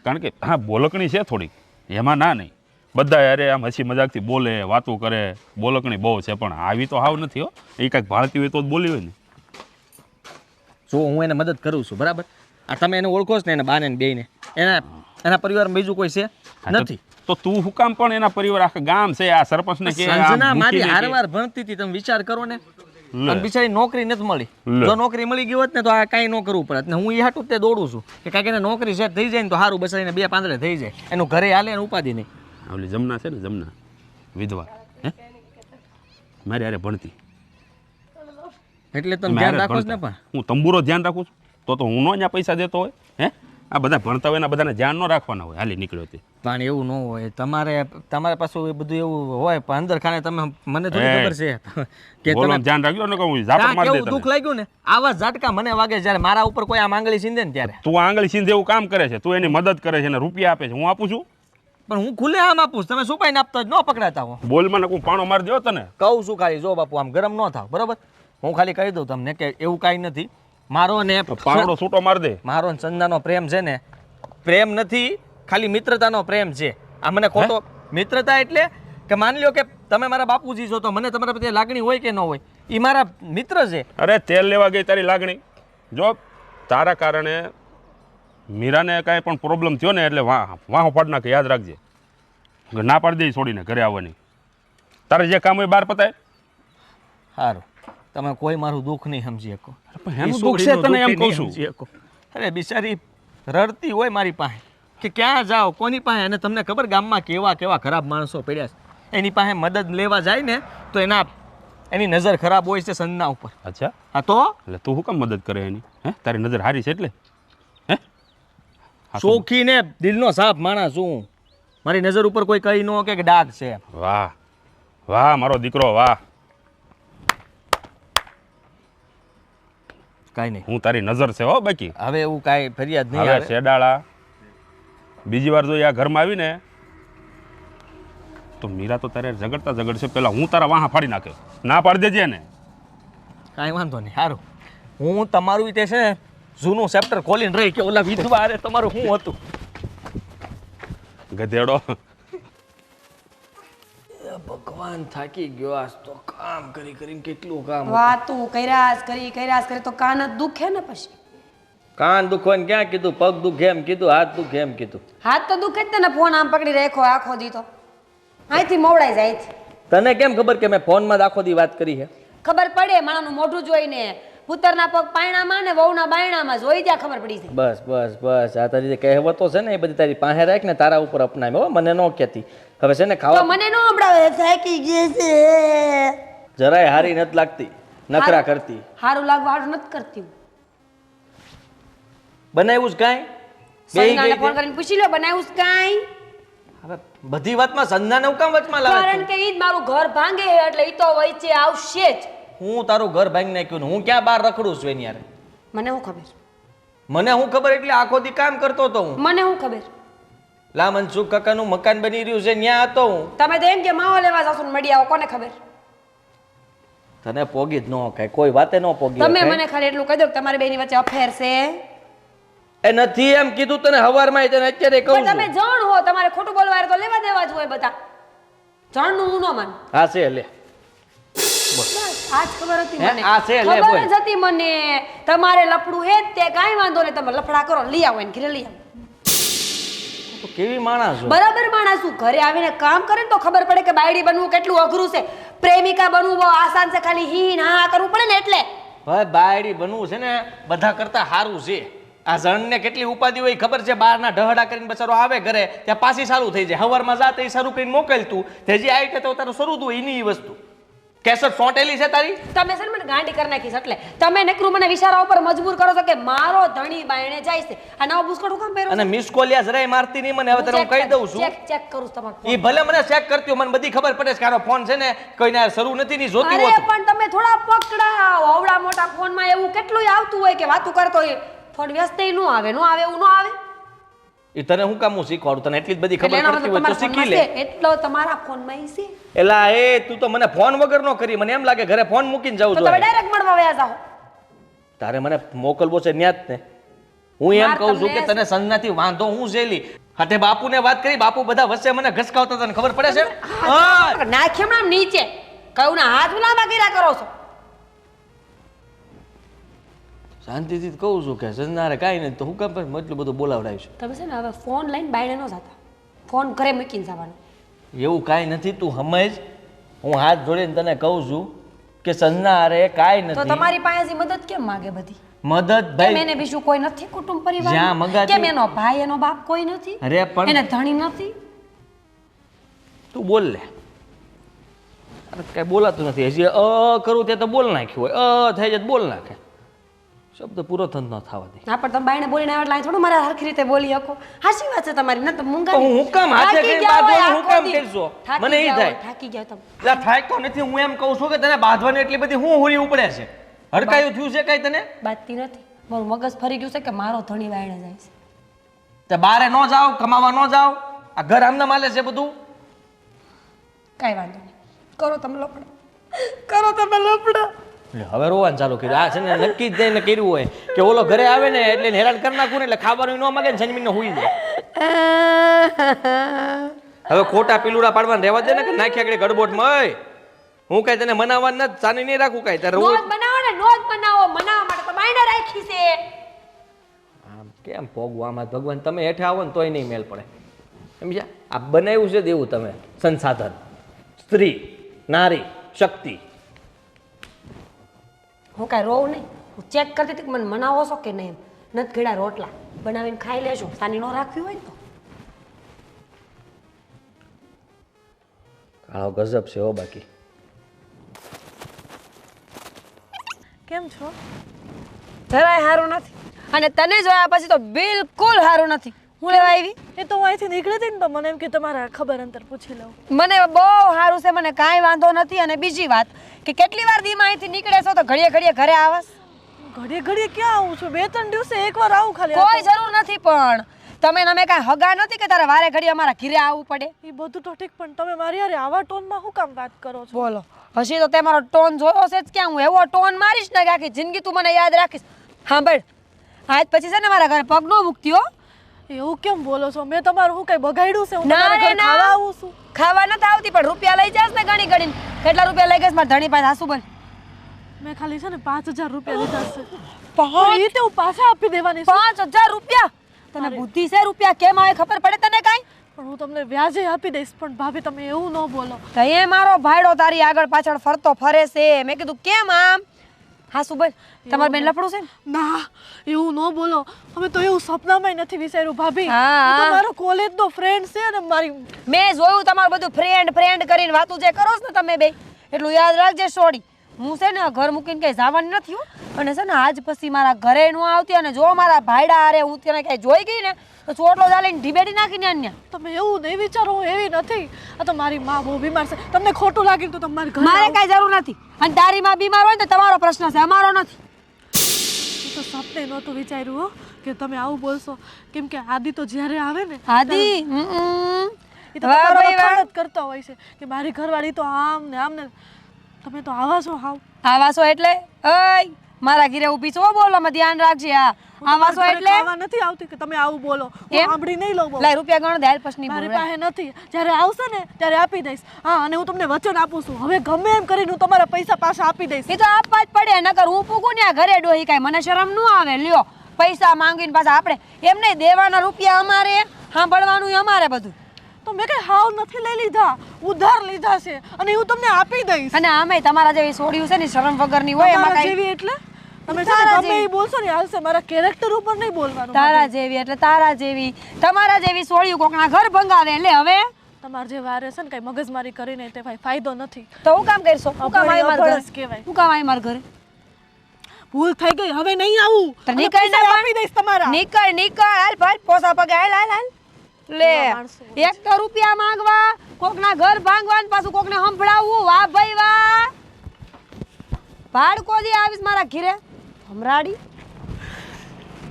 કારણ કે હા બોલકણી છે થોડીક, એમાં ના નહીં. બધા યારે આમ હસી મજાકથી બોલે, વાતું કરે, બોલકણી બહુ છે, પણ આવી તો હાવ નથી હો. એ કાંઈક ભાળતી હોય તો જ બોલી હોય ને. જો હું એને મદદ કરું છું બરાબર. આ તમે એને ઓળખો છો ને એને બાને ને બેયને એના પરિવારમાં બીજું કોઈ છે નથી. તો તું હું કામ પણ એના પરિવાર આખા ગામ છે આ સરપંચને કે આમ સંજના મારી મૂકીને કે- હારવાર ભણતી હતી તમે વિચાર કરો ને લે. અને બિચારી નોકરી નથી મળી. લે. જો નોકરી મળી ગઈ હોત ને તો આ કાંઈ ન કરવું પડત ને હું એ હાટું જ તે દોડું છું કે કાંઈક એને નોકરી સેટ થઈ જાય ને તો સારું બસાઈને બે પાંદડે થઈ જાય એનું ઘરે હાલે ને ઉપાધિ નહીં. ઓલી જમના છે ને જમના વિધવા હે મારી હારે ભણતી. એટલે તમે અમે ધ્યાન હારે જ રાખો જ ને ભણતા. પણ હું તંબુરો ધ્યાન રાખું છું તો હું નો ત્યાં પૈસા દેતો હોય હે? આ બધા ભણતા હોય ને આ બધાને ધ્યાન ન રાખવાના હોય. હાલી નીકળ્યો તે પણ એવું ન હોય. તમારે પાછું એ બધું એવું હોય પણ અંદર ખાને તમે મને થોડી એ. ખબર છે કે બોલો તમે ધ્યાન રાખજો ને કહું ઝાપટ કાં મારી દે કેવું તને. દુઃખ લાગ્યું ને આવા ઝાટકા મને વાગે જ્યારે મારા ઉપર કોઈ આમ આંગળી સીંધે ને ત્યારે. તું આંગળી સીંધે એવું કામ કરે છે, તું એની મદદ કરે છે ને રૂપિયા આપે છે, હું આપું છું? પણ હું ખુલ્લે આમ આપું છું. તમે સુપાઈને આપતા જ ન પકડાતા હો. બોલમાં ને કોઈ પાણો મારી દો તને. કહું છું ખાલી જો બાપુ આમ ગરમ ન થાવ બરોબર. હું ખાલી કહી દઉં તમને કે એવું કાંઈ નથી. મારો ને પાવડો છૂટો માર દે. મારો ને સંજાનો પ્રેમ છે ને પ્રેમ નથી ખાલી મિત્રતાનો પ્રેમ છે. આ મને ખોટો મિત્રતા એટલે કે માની લ્યો કે તમે મારા બાપુજી છો તો મને તમારા પ્રત્યે લાગણી હોય કે ન હોય એ મારા મિત્ર છે. અરે તેલ લેવા ગઈ તારી લાગણી. જો તારા કારણે મીરાને કાંઈ પણ પ્રોબ્લેમ થયો ને એટલે વાહ પાડ નાખે, યાદ રાખજે. ના પાડી દે છોડીને ઘરે આવવાની. તારે જે કામ હોય બહાર પતાય. સારું તમે કોઈ મારું દુઃખ નહીં સમજી શકો. એનું દુઃખ છે તને એમ કહું છું. સમજી શકો. અરે બિચારી રડતી હોય મારી પાસે કે ક્યાં જાઓ કોની પાસે અને તમને ખબર ગામમાં કેવા કેવા ખરાબ માણસો પડ્યા છે. એની પાસે મદદ લેવા જાય ને તો એની નજર ખરાબ હોય છે સંજના ઉપર. અચ્છા, હા તો એટલે તું શું કામ મદદ કરે એની? હે, તારી નજર હારી છે એટલે? હે, શોખી ને દિલનો સાફ માણસ છું. મારી નજર ઉપર કોઈ કઈ ન કે ડાઘ છે. વાહ વાહ મારો દીકરો વાહ. કાંઈ નહીં. હું તારી નજર છે હો. બાકી હવે એવું કાંઈ ફરિયાદ નહીં હવે આવે. શેડાળા બીજી વાર જો આ ઘરમાં આવી ને તો મીરા તો તારે ઝઘડતા ઝઘડશે. પેલા હું તારા વાહા ફાડી નાખે. ના પાડી દેજે ને. કાંઈ વાંધો નહીં. સારું હું તમારું તે છે ને જૂનું ચેપ્ટર ખોલીને રહી કે ઓલા વિધવા હારે તમારું શું હતું. ગધેડો. ભગવાન થાકી ગયો આજ તો કામ કરી કરીને કેટલું કામ. વાતું કર્યાસ કરી તો કાન જ દુખે ને પછી. કાન દુખવાનું ક્યાં કીધું, પગ દુખે એમ કીધું, હાથ દુખે એમ કીધું. હાથ તો દુખે જ તને ફોન આમ પકડી રાખો આખો દી તો અહીંથી મોવડાઈ જાય છે. તને કેમ ખબર કે મેં ફોનમાં જ આખો દી વાત કરી છે? ખબર પડે માણાનું મોઢું જોઈને પુત્રના પગ પાયણામાં ને વહુના બાયણામાં જોઈ ત્યાં ખબર પડી જાય. બસ બસ બસ આ તારી જે કહેવતો છે ને એ બધી તારી પાસે રાખ ને તારા ઉપર અપનાવી હો. મને ન કહેતી. હવે છે ને તો ખાવા મને ન સંભળાવે થાકી ગઈ છે. જરાય હારી નથી લાગતી, નખરા કરતી. હારું લાગવા હારું નથી કરતી. બનાવ્યું જ કાંઈ? સંજનાને ફોન કરીને પૂછી લો બનાવ્યું છે કાંઈ? હવે બધી વાતમાં સંજનાને હું કામ વચમાં લાવે કારણ કે ઈ જ મારું ઘર ભાંગે છે એટલે ઈ તો વચ્ચે આવશે જ. હું તારું ઘર ભાંગી નાખ્યું ને હું ક્યાં બહાર રખડું છું એની યાર. મને શું ખબર મને હું ખબર એટલે આખો દી કામ કરતો હતો હું. મને શું ખબર. લા મનસુખ કાકાનું મકાન બની રહ્યું છે ત્યાં હતો હું. તમે તો એમ કે માવો લેવા જાશો ને મળી આવો કોને ખબર. તને પોગી જ ન કાંઈ કોઈ વાતે ન પોગી તમે કાંઈ. મને ખાલી એટલું કહી દો કે તમારી બેની વચ્ચે અફેર છે. એ નથી એમ કીધું તને હવારમાં તને અત્યારે કહું પણ તમે છું. જાણ હો તમારે ખોટું બોલવા તો લેવા દેવા જ હોય બધા. જાણનું હું ન માન. હા છે લે. બસ આજ ખબર હતી હે, મને. આ છે, લે, ખબર બોલ. જ હતી મને તમારે લફડું હે જ તે કાંઈ વાંધો નહીં તમે લફડા કરો લઈ આવો એને ઘરે લઈ આવો. તો કેવી માણસ છો. બરાબર માણસ ઘરે આવીને કામ કરે ને તો ખબર પડે કે બાયડી બનવું કેટલું અઘરું છે. પ્રેમિકા બનવું બહુ આસાન છે, ખાલી હી ના કરવું પડે ને એટલે. હવે બાયડી બનવું છે ને બધા કરતા સારું છે. આ જણને કેટલી ઉપાધિ હોય ખબર છે? બહારના ઢહડા કરીને બચારો આવે ઘરે ત્યાં પાછી ચાલુ થઈ જાય. હવારમાં જાતે એ શરૂ કરીને મોકલતું તે જે આવી તો તારું શરૂ તું એની ઈ વસ્તુ કેસર સોંટેલી છે તારી. તમે છે ને મને ગાંડી કરી નાખીશ એટલે તમે નકરું મને વિચારા ઉપર મજબૂર કરો છો કે મારો ધણી બાયણે જાય છે. આ નવો બુસ્કોટ હું કામ પહેરો અને મિસ કોલિયા જરાય મારતી નહીં મને. હવે તને હું કહી દઉં છું, ચેક કરું તમારો એ ભલે મને ચેક કરતી હોય, મને બધી ખબર પડે છે કે આનો ફોન છે ને કોઈને શરૂ નથી ની જોતી અરે હોતું. પણ તમે થોડા પકડાવ. આવડા મોટા ફોનમાં એવું કેટલું આવતું હોય કે વાતું કરતો હોય ફોન વ્યસ્ત નો આવે એવું નો આવે. એ તને હું કામ હું શીખવાડું? તને એટલી જ બધી ખબર પડતી હોય તો શીખી લે. એટલો તમારા ફોનમાં ઈ છે. એલા એ તું તો મને ફોન વગર નો કરી. મને એમ લાગે ઘરે ફોન મૂકીને જવું તો તમે જોઈએ. ડાયરેક્ટ મળવા વયા જાઓ. તારે મને મોકલવો છે ન્યા જ ને. હું એમ માર કહું છું તમને કે તને સંજનાથી વાંધો હું ઝેલી હાથે બાપુને વાત કરી. બાપુ બધા વચ્ચે મને ઘસકાવતા તને ખબર પડે છે? હા નાખ્યો હમણાં નીચે કયું ના હાથ લાંબા કર્યા કરો છો. શાંતિથી જ કહું છું કે સંજનારે કાંઈ નથી તો હું કામ પણ એટલું બધું બોલાવડાવ્યું છે. તમે છે ને હવે ફોન લઈને બાયણે ન જતા, ફોન ઘરે મૂકીને જવાનું. એવું કાંઈ નથી, તું સમજ. હું હાથ જોડીને તને કહું છું કે સંજના અરે કાંઈ તો નથી. તમારી પાસેથી મદદ કેમ માગે બધી? મદદ કેમ ભાઈ એને બીજું કોઈ નથી કુટુંબ જ્યાં પરિવાર? મગાતી- કેમ એનો ભાઈ એનો બાપ કોઈ નથી? અરે પણ એને ધણી નથી? તું બોલ લે. અરે કાંઈ બોલાતું નથી હજી. કરું તે તો બોલ નાખ્યું હોય. થઈ જાય તો બોલ નાખે. શબ્દ પૂરો થન ન થવા દે. ના પણ તમે બાયણે બોલીને આવ્યા એટલે થોડું મારે હરખી રીતે બોલી શકો. હાચી વાત છે તમારી. ન તો મૂંગા તો હું કામ હાથે થાકી કઈ ગયા હોય બાંધવાનું હું આખો કામ દી. કરશો? થાકી મને ઈ ગયા હોય, થાય. થાકી ગયા તમે. એટલે થાય તો નથી. હું એમ કહું છું કે તને બાંધવાની એટલી બધી હું હુરી ઉપડે છે. હડકાયું થયું છે કાંઈ તને? બાતતી નથી. મારું મગજ ફરી ગયું છે કે મારો ધણી બાયણે જાય છે. તે બારે ન જાઓ, કમાવા ન જાઓ, આ ઘર આમને માલે છે બધું. કાંઈ વાંધો નહીં. કરો તમે લફડા, કરો તમે લફડા. એટલે હવે રોવાનું ચાલુ કર્યું. આ છે ને નક્કી જ જઈને કર્યું હોય કે ઓલો ઘરે આવે ને એટલે એને હેરાન કરી નાખું ને એટલે ખાવાનું ન માગે ને જન્મીને હુઈ જાય. હવે ખોટા પીલુડા પાડવાને રહેવા દે ને કે નાખ્યા આગળ ગડબોટમાં. હું કઈ તને મનાવવા નથી, ચાની નહીં રાખું કઈ તારે રોજ નોટ બનાવો ને, નોટ બનાવો. મનાવવા માટે તો બાયણે રાખી છે. આમ કેમ ભોગવું આમાં? ભગવાન તમે હેઠે આવો ને તોય નહીં મેલ પડે. સમજ્યા? આ બનાવ્યું છે દેવું તમે સંસાધન, સ્ત્રી, નારી, શક્તિ. હું કાંઈ રોવ નહીં. હું ચેક કરતી હતી કે મને મનાવો છો કે નહીં. એમ નથી ઘડા રોટલા બનાવીને ખાઈ લેશું. સાની ન રાખવી હોય ને તો. કાળો ગજબ છે હો બાકી. કેમ છો? જરાય સારું નથી. અને તને જોયા પછી તો બિલકુલ સારું નથી. હું લેવા આવી? એ તો હું અહીંથી નીકળી હતી ને તો મને એમ કે તમારા ખબર અંતર પૂછી લઉં. મને બહુ સારું છે, મને કાંઈ વાંધો નથી. અને બીજી વાત કે કેટલી વાર દીમાં અહીંથી નીકળે છો તો ઘડીએ ઘડીએ ઘરે આવસ? ઘડીએ ઘડીએ ક્યાં આવું છું? 2-3 દિવસે એકવાર આવું ખાલી. કોઈ જરૂર નથી. પણ તમે અમે કાંઈ હગા નથી કે તારે વારે ઘડીએ અમારા ઘરે આવવું પડે? એ બધું તો ઠીક, પણ તમે મારી યાર આવા ટોનમાં શું કામ વાત કરો છો? બોલો, હજી તો તે મારો ટોન જોયો છે જ ક્યાં? હું એવો ટોન મારીશ ને કે આખી જિંદગી તું મને યાદ રાખીશ. સાંભળ, આજ પછી છે ને મારા ઘરે પગ ન મૂકતી હો. એવું કેમ બોલો છો? મેં તમારું શું કઈ બગાડ્યું છે? હું ના તમારા રે ઘરે ના. ખાવા આવું છું. ખાવા નથી આવતી પણ રૂપિયા લઈ જાસ ને ગણી ગણીને. કેટલા રૂપિયા લઈ ગઈશ મારા ધણી પાસે? હાસુ બોલ. મેં ખાલી છે ને 5000 રૂપિયા લીધા છે. પાંચ એ તો હું પાછા આપી દેવાની છું. 5000 રૂપિયા? તને બુદ્ધિ છે? રૂપિયા કેમ આવે ખબર પડે તને કાંઈ? પણ હું તમને વ્યાજે આપી દઈશ. પણ ભાભી તમે એવું ન બોલો. તો એ મારો ભાઈડો તારી આગળ પાછળ ફરતો ફરે છે. મેં કીધું કેમ આમ? હાસુ બોલ. તમારે બેન લફડું છે ને? ના, એવું ન બોલો. અમે તો એવું સપનામાં નથી વિચાર્યું ભાભી. હા. એ તો મારો કોલેજનો ફ્રેન્ડ છે ને મારી. મેં જોયું તમારું બધું ફ્રેન્ડ ફ્રેન્ડ કરીને વાતું જે કરો છો ને તમે બે, એટલું યાદ રાખજે સોડી. હું છે ને ઘર મૂકીને કઈ જવાની નથી હો. અને છે ને આજ પછી મારા ઘરે ન આવતી. અને જો મારા ભાઈડા હારે હું ત્યાં કઈ જોઈ ગઈ ને તો ચોટલો ચાલીને ઢીબેડી નાખીને અન્ય. તમે એવું નહીં વિચારો, હું એવી નથી. આ તો મારી માં બહુ બીમાર છે. તમને ખોટું લાગે તો તમારે ઘરે મારે આવો. કઈ જરૂર નથી. અને તારી માં બીમાર હોય ને તો તમારો પ્રશ્ન છે, અમારો નથી. એ તો સપને નહોતું વિચાર્યું હો કે તમે આવું બોલશો. કેમ કે આદિ તો જ્યારે આવે ને આદિ એ તો તમારો વખાણ જ કરતા હોય છે કે મારી ઘરવાળી તો આમ ને આમ ને. તમે તો આવા છો હાવ. આવાસો એટલે ઓય મારા ઘરે ઊભી છો, બોલવામાં ધ્યાન રાખજે. હા, આવાસો એટલે ખાવા નથી આવતી કે તમે આવું બોલો. હું એમ? સાંભળી નહીં લઉં બહુ. લાય રૂપિયા ગણો દે. હાલ પછી મારી બોલ. પાસે નથી. જ્યારે આવશે ને ત્યારે આપી દઈશ. હા, અને હું તમને વચન આપું છું હવે ગમે એમ કરીને હું તમારા પૈસા પાછા આપી દઈશ. એ તો આપવા જ પડે. નકર હું પૂગું ને આ ઘરે ડોહી કાંઈ મને શરમ ન આવે. લ્યો પૈસા માંગીને પાછા આપણે એમ નહીં દેવાના રૂપિયા અમારે, સાંભળવાનું અમારે બધું. તો મેં કઈ હાવ નથી લઈ લીધા, ઉધાર લીધા છે અને હું તમને આપી દઈશ. અને આમે તમારા જેવી સોડિયું છે ને શરમ વગરની હોય એમાં તમારા કઈ જેવી એટલે તમે છે ને ગમે એ બોલશો ને હાલશે, મારા કેરેક્ટર ઉપર નહીં બોલવાનું. તારા જેવી એટલે તારા જેવી, તમારા જેવી સોડિયું કોકના ઘર ભંગાવે એટલે હવે તમારે જે વારે છે ને કઈ મગજમારી કરીને તે ભાઈ ફાયદો નથી. તો હું કામ કરશો? હું કામ આવી મારા અભણ જ ઘરે? કહેવાય. હું કામ આવી મારા ઘરે? ભૂલ થઈ ગઈ, હવે નહીં આવું. તો અને નીકળ પૈસા ને આપી દઈશ તમારા. નીકળ હાલ ભાઈ પોસા પગે હાલ હાલ હાલ લે. કેવા માણસો હોય એક તો રૂપિયા માંગવા, કોકના ઘર ભાંગવા ને પાછું કોકને સંભળાવવું. વાહ ભાઈ વાહ, ભાડકો દે આવીશ મારા ઘરે હમરાડી.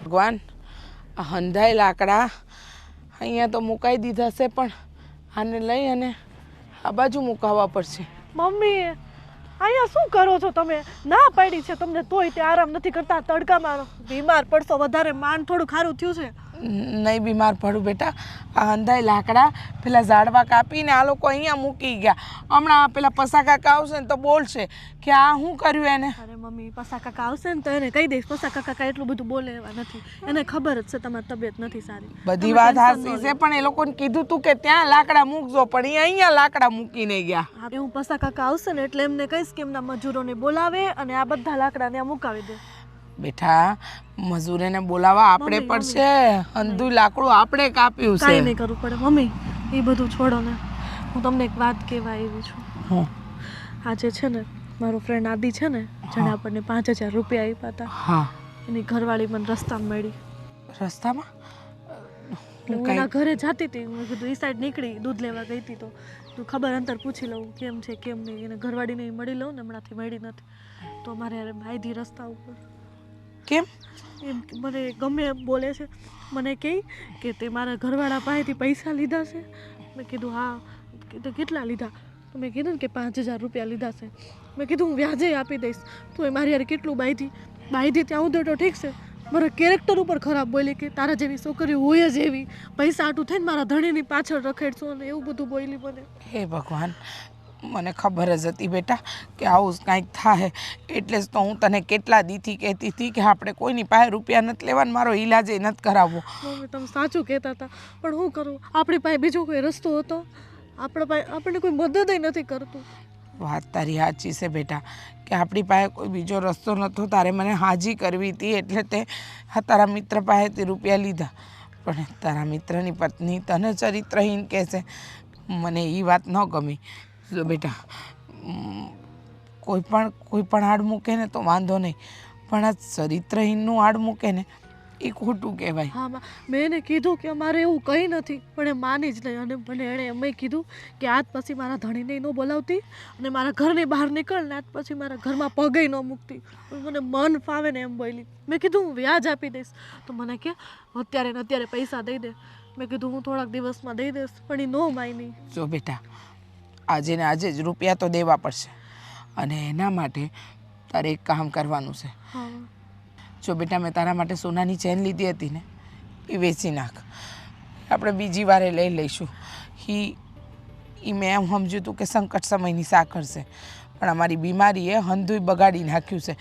ભગવાન, આ હંધાઈ લાકડા અહીંયા તો મુકાઈ દીધા છે, પણ આને લઈ અને આ બાજુ મુકાવવા પડશે. મમ્મી અહીંયા શું કરો છો તમે? ના પાડી છે તમને તોય તે આરામ નથી કરતા. તડકામાં બીમાર પડશો વધારે, માંડ થોડું ખારું થયું છે. નહીં બીમાર પડું બેટા. આ હંધાઈ લાકડા પેલા ઝાડવા કાપીને આ લોકો અહીંયા મૂકી ગયા. હમણાં પેલા પસા કાકા આવશે ને તો બોલશે કે આ શું કર્યું એને. અરે મમ્મી, પસા કાકા આવશે ને તો એને કહી દઈશ. પસા કાકા એટલું બધું બોલે એવા નથી. એને ખબર જ છે તમારી તબિયત નથી સારી. બધી વાત હાચી છે, પણ એ લોકોને કીધું તું કે ત્યાં લાકડા મૂકજો, પણ એ અહીંયા લાકડા મૂકીને ગયા. હા, હું પસા કાકા આવશે ને એટલે એમને કહીશ કે એમના મજૂરોને બોલાવે અને આ બધા લાકડા ત્યાં મુકાવી દે. બેઠા મજૂરીને બોલાવા આપણે પડશે. અંધું લાકડું આપણે કાપ્યું છે. કાંઈ નહીં કરવું પડે મમ્મી, એ બધું છોડો ને. હું તમને એક વાત કહેવા આવી છું. હું આજે છે ને મારો ફ્રેન્ડ આદિ છે ને, જેણે આપણને 5000 રૂપિયા આપ્યા હતા, હા એની ઘરવાળી મને રસ્તામાં મળી. રસ્તામાં હું એના ઘરે જતી હતી, મેં કીધું એ સાઈડ નીકળી દૂધ લેવા ગઈ હતી, તો તું ખબર અંતર પૂછી લઉં કેમ છે કેમ નહીં. એને ઘરવાળીને મળી લઉં ને, હમણાંથી મળી નથી તો મારે યાર બાયધી રસ્તા ઉપર. કેમ? એમ કે મને ગમે એમ બોલે છે. મને કહે કે તે મારા ઘરવાળા પાસેથી પૈસા લીધા છે. મેં કીધું હા. કીધું કેટલા લીધા? તો મેં કીધું ને કે 5000 રૂપિયા લીધા છે. મેં કીધું હું વ્યાજે આપી દઈશ. તો એ મારી યાર કેટલું બાયધી ત્યાં ઉધર તો ઠીક છે, મારા કેરેક્ટર ઉપર ખરાબ બોલી કે તારા જેવી છોકરી હોય જ એવી, પૈસા આટું થઈને મારા ધણીની પાછળ રખેડશો અને એવું બધું બોલી મને. હે ભગવાન, મને ખબર જ હતી બેટા કે આવું કાંઈક થાય, એટલે જ તો હું તને કેટલા દીથી કહેતી હતી કે આપણે કોઈની પાસે રૂપિયા નથી લેવાના, મારો ઈલાજ એ નથી કરાવવો. મમ્મી તમે સાચું કહેતા હતા, પણ શું કરું, આપણી પાસે બીજો કોઈ રસ્તો હતો? આપણા પાસે આપણને કોઈ મદદ નથી કરતું. વાત તારી સાચી છે બેટા કે આપણી પાસે કોઈ બીજો રસ્તો નહોતો. તારે મને હાજી કરવી હતી એટલે તે તારા મિત્ર પાસેથી રૂપિયા લીધા, પણ તારા મિત્રની પત્ની તને ચરિત્રહીન કહે છે. મને એ વાત ન ગમી. જો બેટા, કોઈ પણ આડ મૂકે ને તો વાંધો નહીં, પણ આ ચરિત્રહીનનું આડ મૂકે ને એ ખોટું કહેવાય. હા, મેં એને કીધું કે અમારે એવું કંઈ નથી, પણ એ માની જ નહીં. અને મને એણે એમ કીધું કે આજ પછી મારા ધણીને ન બોલાવતી અને મારા ઘરની બહાર નીકળ ને આજ પછી મારા ઘરમાં પગે ન મૂકતી. મને મન ફાવે ને એમ બોલી. મેં કીધું હું વ્યાજ આપી દઈશ. તો મને કે અત્યારે ને અત્યારે પૈસા દઈ દે. મેં કીધું હું થોડાક દિવસમાં દઈ દઈશ, પણ એ નો માની. જો બેટા, આજે ને આજે જ રૂપિયા તો દેવા પડશે, અને એના માટે તારે એક કામ કરવાનું છે. હા જો બેટા, મેં તારા માટે સોનાની ચેન લીધી હતી ને, એ વેચી નાખ. આપણે બીજી વારે લઈ લઈશું. એ મેં એમ સમજ્યું હતું કે સંકટ સમયની સાકર છે, પણ અમારી બીમારીએ હંધુય બગાડી નાખ્યું છે.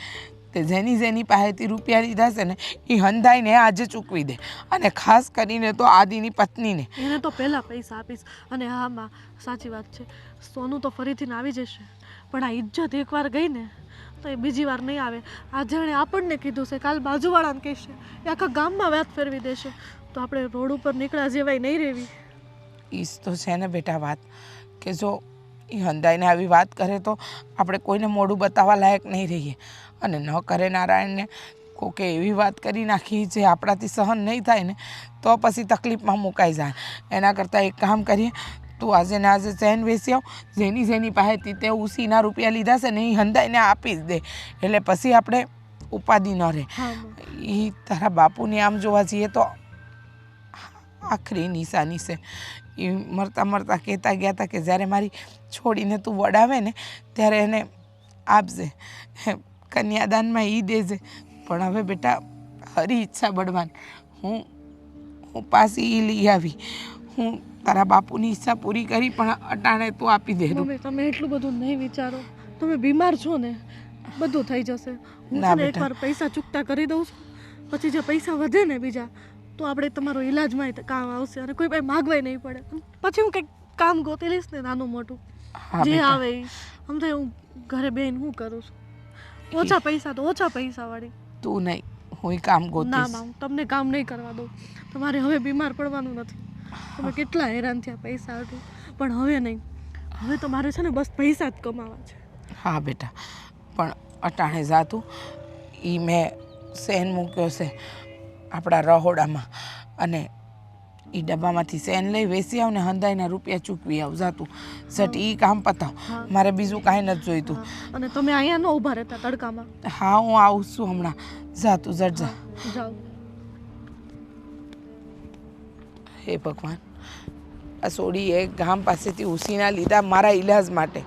તે જેની પાસેથી રૂપિયા લીધા છે ને, એ હંધાઈને આજે ચૂકવી દે, અને ખાસ કરીને તો આદિની પત્નીને. એને તો પહેલાં પૈસા આપીશ. અને હા માં, સાચી વાત છે, સોનું તો ફરીથી આવી જશે, પણ આ ઇજ્જત એકવાર ગઈ ને તો એ બીજી વાર નહીં આવે. આજે એણે આપણને કીધું છે, કાલ બાજુવાળાને કહેશે, એ આખા ગામમાં વાત ફેરવી દેશે, તો આપણે રોડ ઉપર નીકળ્યા જેવાય નહીં રહેવી. એ જ તો છે ને બેટા વાત, કે જો એ હંધાઈને આવી વાત કરે તો આપણે કોઈને મોઢું બતાવવા લાયક નહીં રહીએ, અને ન કરે નારાયણને કોકે એવી વાત કરી નાખી જે આપણાથી સહન નહીં થાય ને, તો પછી તકલીફમાં મુકાઈ જાય. એના કરતાં એક કામ કરીએ, તું આજે ને આજે ચેન વેચી આવ. જેની પાસેથી તે ઉસીના રૂપિયા લીધા છે ને, એ હંધાઈને આપી જ દે, એટલે પછી આપણે ઉપાધિ ન રહે. એ તારા બાપુની આમ જોવા જઈએ તો આખરી નિશાની છે. એ મરતા મરતા કહેતા ગયા હતા કે જ્યારે મારી છોડીને તું વડાવે ને ત્યારે એને આપજે, કન્યાદાનમાં એ દેજે. પણ હવે બેટા, હરી ઈચ્છા બળવાન, હું પાછી એ લઈ આવી. હું તારા બાપુની ઈચ્છા પૂરી કરી, પણ અટાણે તું આપી દે. મમ્મી તમે એટલું બધું નહીં વિચારો, તમે બીમાર છો ને, બધું થઈ જશે. હું છે ને એકવાર પૈસા ચૂકતા કરી દઉં છું, પછી જે પૈસા વધે ને બીજા, તો આપણે તમારો ઈલાજમાં કામ આવશે અને કોઈ પાસે માગવાય નહીં પડે. પછી હું કંઈક કામ ગોતી લઈશ ને નાનું મોટું હા જે બેટા. આવે એ. સમજાય હું ઘરે બેન હું કરું છું, ઓછા પૈસા તો ઓછા પૈસા વાળી. તું નહીં, હું કામ ના ગોતીશ. માં હું તમને કામ નહીં કરવા દઉં. તમારે હવે બીમાર પડવાનું નથી. તમે કેટલા હેરાન થયા પૈસા હતું, પણ હવે નહીં. હવે તમારે છે ને બસ પૈસા જ કમાવા છે. હા બેટા, પણ અટાણે જાતું એ મેં સેન મૂક્યો છે આપણા રહોડામાં, અને એ ડબ્બામાંથી સેન લઈ વેસી આવ ને હંધાઈના રૂપિયા ચૂકવી આવ. જાતું સટ એ કામ પતાવ, મારે બીજું કાંઈ નથી જોઈતું. હા, અને તમે અહીંયા ન ઊભા રહેતા તડકામાં. હા હું આવું છું હમણાં. જાતું જટ જા. જાઓ. હે ભગવાન, આ સોડીએ ગામ પાસેથી ઉસીના લીધા મારા ઈલાજ માટે,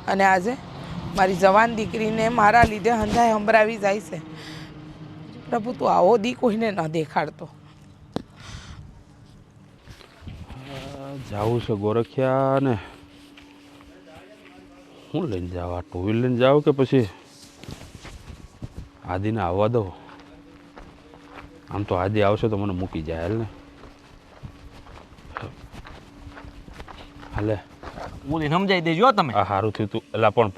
અને આજે મારી જવાન દીકરીને મારા લીધે હંધાઈ હંભરાવી જાય છે. પ્રભુ તું આવો દી કોઈને ન દેખાડતો. જાવું છે ગોરખિયા ને હું લઈને જાવ? આ ટુ વ્હીલ લઈને જાવ કે પછી આદિને આવવા દો? આમ તો આદિ આવશે તો મને મૂકી જાય. હાલ ને હાલે. બોલીને સમજાઈ દેજો તમે. આ સારું થયું તું. એટલે પણ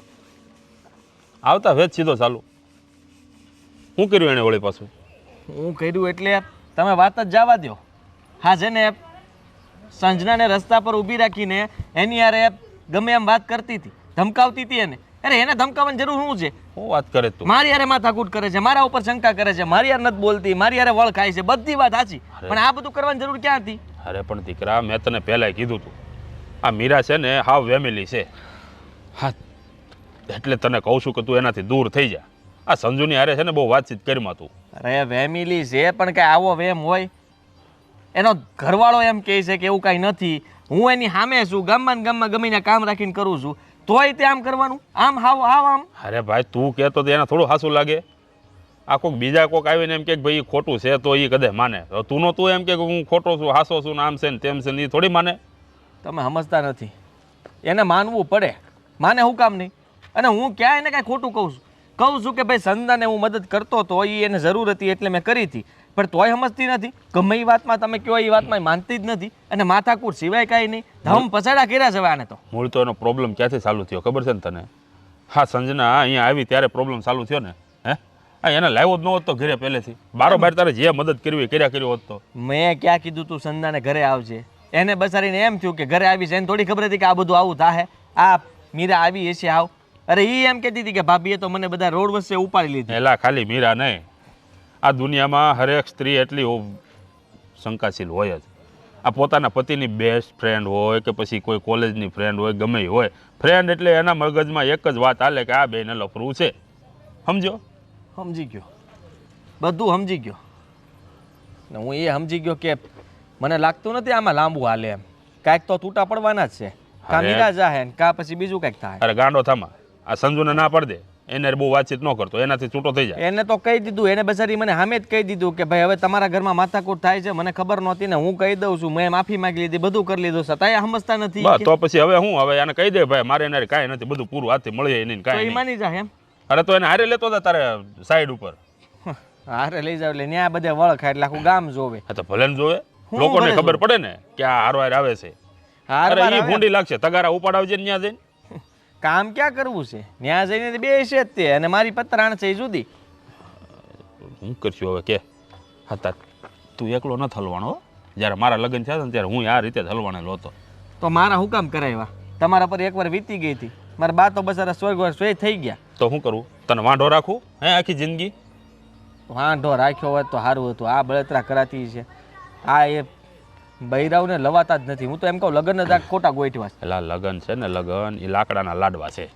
આવતા વેચ સીધો ચાલુ. શું કર્યું એને વળી પાછું? હું કર્યું એટલે તમે વાત જ જવા દો. હા છે ને સંજનાને રસ્તા પર ઊભી રાખીને એની યારે ગમે એમ વાત કરતી હતી, ધમકાવતી હતી એને. અરે એને ધમકાવવાની જરૂર શું છે? શું વાત કરે તું? મારી યારે માથાકૂટ કરે છે, મારા ઉપર શંકા કરે છે, મારી યાર નથી બોલતી, મારી યારે વળ ખાય છે, બધી વાત સાચી, પણ આ બધું કરવાની જરૂર ક્યાં હતી? અરે પણ દીકરા, મેં તને પહેલાંય કીધું તું આ મીરા છે ને હાવ વેમેલી છે. હા એટલે તને કહું છું કે તું એનાથી દૂર થઈ જા. આ સંજુની હારે છે ને બહુ વાતચીત કરીમાં તું. અરે વેમિલી છે પણ કાંઈ આવો વેમ હોય? એનો ઘરવાળો એમ કહે છે કે એવું કાંઈ નથી, હું એની સામે છું, ગામમાં ને ગામમાં ગમીને કામ રાખીને કરું છું, તોય તે આમ કરવાનું? આમ હાવ હાવ આમ? અરે ભાઈ તું કહેતો તો એને થોડું હાસું લાગે? આ કોઈક બીજા કોઈક આવીને એમ કે ભાઈ ઈ ખોટું છે તો એ કદે માને? તું નો તું એમ કે હું ખોટો છું, હાસો છું ને આમ છે ને તેમ છે ને એ થોડી માને? તમે સમજતા નથી. એને માનવું પડે, માને હું કામ નહીં? અને હું ક્યાં એને કાંઈ ખોટું કહું છું કે ભાઈ સંદાને હું મદદ કરતો તો એ એને જરૂર હતી એટલે મેં કરી હતી, પણ તોય સમજતી નથી. ગમે એ વાતમાં તમે કહો એ વાતમાં માનતી જ નથી, અને માથાકૂટ સિવાય કાંઈ નહીં. ધમ પછાડા કર્યા છે હવે આને તો. મૂળ તો એનો પ્રોબ્લેમ ક્યાંથી ચાલુ થયો ખબર છે ને તને? હા સંજના અહીંયા આવી ત્યારે પ્રોબ્લેમ ચાલુ થયો ને. હે હા એને લાવ્યો જ ન હોત તો ઘરે પહેલેથી બારોબાર તારે જે મદદ કરવી કર્યા કર્યો હોત તો. મેં ક્યાં કીધું તું સંદાને ઘરે આવજે? એને બસારીને એમ થયું કે ઘરે આવીશ, એને થોડી ખબર હતી કે આ બધું આવું થાય. આ મીરા આવી હશે આવ. અરે એ એમ કહેતી હતી કે ભાભીએ તો મને બધા રોડ વચ્ચે ઉપાડી લીધી. એલા ખાલી મીરા નહીં, આ દુનિયામાં હરેક સ્ત્રી એટલી શંકાશીલ હોય જ. આ પોતાના પતિની બેસ્ટ ફ્રેન્ડ હોય કે પછી કોઈ કોલેજની ફ્રેન્ડ હોય, ગમે એ હોય, ફ્રેન્ડ એટલે એના મગજમાં એક જ વાત હાલે કે આ બેને લફરું છે. સમજો? સમજી ગયો, બધું સમજી ગયો. ને હું એ સમજી ગયો કે મને લાગતું નથી આમાં લાંબુ હાલે એમ. કાંઈક તો તૂટા પડવાના જ છે. કાં મીરા જાહે ને કાં પછી બીજું કાંઈક થાય. અરે ગાંડો થામા, આ સંજુને ના પડ દે, એને બહુ વાતચીત ન કરતો, એનાથી છૂટો થઈ જાય. એને તો કહી દીધું, એને બસારી મને સામે જ કહી દીધું કે ભાઈ હવે તમારા ઘરમાં માથાકૂટ થાય છે, મને ખબર નહોતી ને હું કહી દઉં છું, મેં માફી માંગી લીધી, બધું કરી લીધું, છતાંય સમજતા નથી. બસ તો પછી હવે હું હવે એને કહી દે ભાઈ મારે એને કાંઈ નથી, બધું પૂરું હાથથી મળી જાય તો કાંઈ એ નહીં. માની જાય એમ? અરે તો એને હારે લેતો હતા તારે સાઈડ ઉપર. હારે લઈ જાવ એટલે ત્યાં બધે વળ ખાય એટલે આખું ગામ જોવે. હા તો ભલે ને જોવે, હું લોકોને ભલે ખબર જોવે. પડે ને કે આ હારવાર આવે છે. અરે ઈ ભૂંડી લાગશે, તગારા ઉપાડાવજે ને ત્યાં જઈને. કામ ક્યાં કરવું છે? ત્યાં જઈને બે છે જ તે, અને મારી પતરાણ છે એ જુદી. હું કરશું હવે કે? હા તાર તું એકલો ન હલવાનો હો. જ્યારે મારા લગ્ન થયા ને ત્યારે હું આ રીતે જ હલવાણેલો હતો. તો મારા હું કામ કરાવ્યા? તમારા પર એકવાર વીતી ગઈ હતી, મારા બા તો બસારા સ્વર્ગ સ્વય થઈ ગયા. તો શું કરું? તને વાંઢો રાખું હે આખી જિંદગી? વાંઢો રાખ્યો હોત તો સારું હતું. આ બળતરા કરાતી છે, આ એ બૈરાવને લવાતા જ નથી. હું તો એમ કહું લગ્ન જ આ ખોટા ગોઠવા છે. પેલા લગ્ન છે ને, લગ્ન એ લાકડાના લાડવા છે.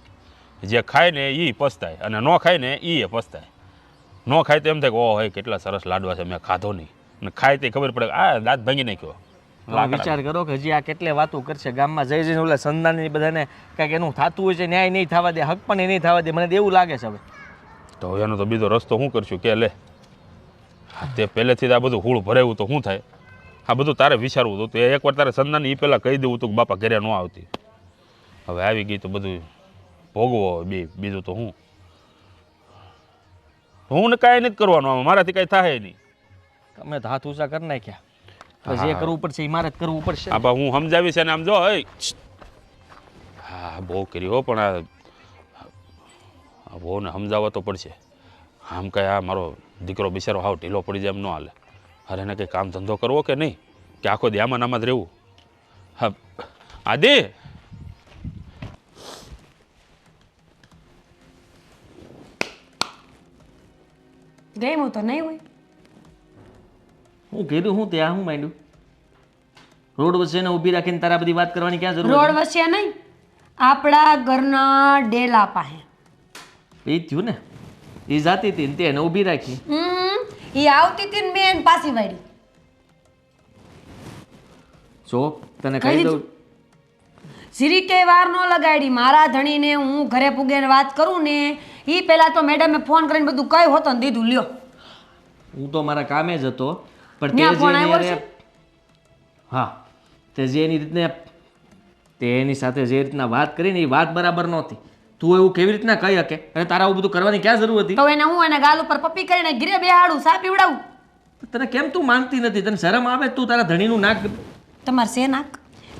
જે ખાય ને એ પસ્તાય, અને ન ખાય ને એ પસ્તાય. ન ખાય તો એમ થાય કે ઓહ હે કેટલા સરસ લાડવા છે, મેં ખાધો નહીં. અને ખાય તે ખબર પડે આ દાંત ભાંગી નાખ્યો. તમે વિચાર કરો કે હજી આ કેટલે વાતો કરશે ગામમાં જઈ જઈને ઓલા સંદાનની બધાને કાંઈક એનું થતું હોય છે, ન્યાય નહીં થવા દે, હક પણ નહીં થવા દે. મને તો એવું લાગે છે હવે. તો એનો તો બીજો રસ્તો શું કરશું કે લે? હા તે પહેલેથી જ આ બધું હૂળ ભરાયું તો શું થાય? આ બધું તારે વિચારવું હતું. તો એકવાર તારે સંદાને એ પહેલાં કહી દેવું હતું કે બાપા ઘરે ન આવતી. હવે આવી ગઈ તો બધું ભોગવો બીજું તો હું ને કાંઈ નથી કરવાનું, આમાં મારાથી કાંઈ થાય નહીં. તમે તો હાથ ઊંચા કરી નાખ્યા. હવે જે કરવું પડશે એ મારે જ કરવું પડશે. હા બા હું સમજાવીશ અને આમ જો હા બહુ કર્યો પણ આ બહુને સમજાવવા તો પડશે. આમ કંઈ આ મારો દીકરો બિચારો હાવ ઢીલો પડી જાય એમ ન હાલે. અરે એને કંઈ કામ ધંધો કરવો કે નહીં કે આખો દી આમાં નામાં જ રહેવું. હા આદિ ગઈ હું તો નહીં હોય. હું કીધું હું ત્યાં હું માંડ્યું રોડ વચ્ચે એને ઊભી રાખીને તારા બધી વાત કરવાની ક્યાં જરૂર રોડ વચ્ચે નહીં, આપણા ઘરના ડેલા પાસે. એ થયું ને એ જાતી હતી ને તેને ઊભી રાખી. એ આવતી હતી ને મેં એને પાછી વાળી. જો તને કહી દઉં સિરીકે વાર ન લગાડી. મારા ધણીને હું ઘરે પૂગીને વાત કરું ને એ પહેલા તો મેડમે ફોન કરીને બધું કઈ હોતો ને દીધું લ્યો. હું તો મારા કામે જ હતો પણ ત્યાં ફોન આવ્યો તે છે? હા તે જે એની રીતને તે એની સાથે જે રીતના વાત કરીને એ વાત બરાબર નહોતી. તું એવું કેવી રીતના કહી શકે અને તારા આવું બધું કરવાની ક્યાં જરૂર હતી? તો એને હું એને ગાલ ઉપર પપ્પી કરીને ગીરે બેહાડું, સા પીવડાવું. તને કેમ તું માનતી નથી? તને શરમ આવે? તું તારા ધણીનું નાક તમારે છે નાક?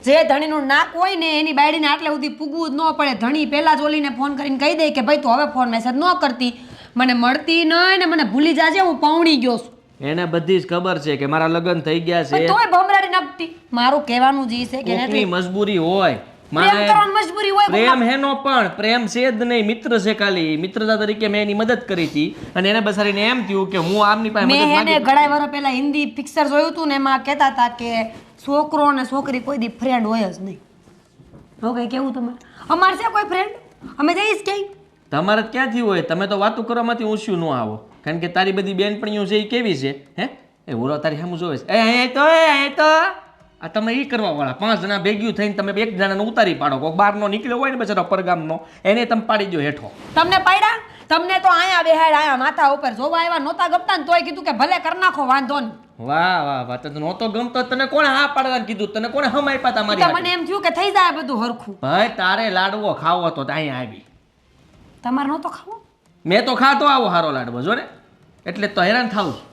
જે ધણીનું નાક હોય ને એની બાયડીને આટલે સુધી પૂગવું જ ન પડે. ધણી પહેલા જ ઓલીને ફોન કરીને કહી દે કે ભાઈ તું હવે ફોન મેસેજ ન કરતી, મને મળતી નહીં ને મને ભૂલી જાજે, હું પૌણી ગયો છું. એને બધી જ ખબર છે કે મારા લગ્ન થઈ ગયા છે. પણ તોય ભમરાડી નાખતી. મારું કહેવાનું જ ઈ છે કે કોકની મજબૂરી હોય. પ્રેમ કરવાની મજબૂરી હોય. પ્રેમ હેનો પણ પ્રેમ છે જ નહીં, મિત્ર છે ખાલી. મિત્રતા તરીકે મેં એની મદદ કરી હતી અને એને બસારીને એમ થયું કે હું આમની પાસે મેં મદદ એને માંગી. ઘણા વર્ષ પહેલા હિન્દી પિક્ચર જોયું હતું ને એમાં કહેતા હતા કે છોકરો અને છોકરી કોઈ દી ફ્રેન્ડ હોય જ નહીં. હવે કઈ કેવું તમારે? અમારે છે કોઈ ફ્રેન્ડ? અમે જઈશ ક્યાંય? તમારે જ ક્યાંથી હોય? તમે તો વાતું કરવામાંથી ઊંચ્યું ન આવો. કારણ કે તારી બધી બેનપણીઓ છે એ કેવી છે? હે એ ઓલો તારી સામું જોવે છે. અહીંયા તો આ તમે એ કરવા વાળા 5 જણા ભેગ્યું થઈને તમે એક જણાને ઉતારી પાડો. કોઈક બહારનો નીકળ્યો હોય ને બચારો પરગામનો એને તમે પાડી દો હેઠો. તમને પાડ્યા? તમને તો અહીંયા બેહાડ આયા માથા ઉપર જોવા આવ્યા નહોતા ગમતા ને તોય કીધું કે ભલે કર નાખો વાંધો નહીં. વાહ વાહ વાહ. તને નહોતો ગમતો તને કોણે હા પાડવાનું કીધું? તને કોણે હમ આપ્યા તો તમારી મને એમ થયું કે થઈ જાય બધું હરખું. ભાઈ તારે લાડવો ખાવો તો અહીંયા આવી. તમારે નહોતો ખાવો? મેં તો ખાતો આવો હારો લાડવો જો ને એટલે તો હેરાન થાવું છું.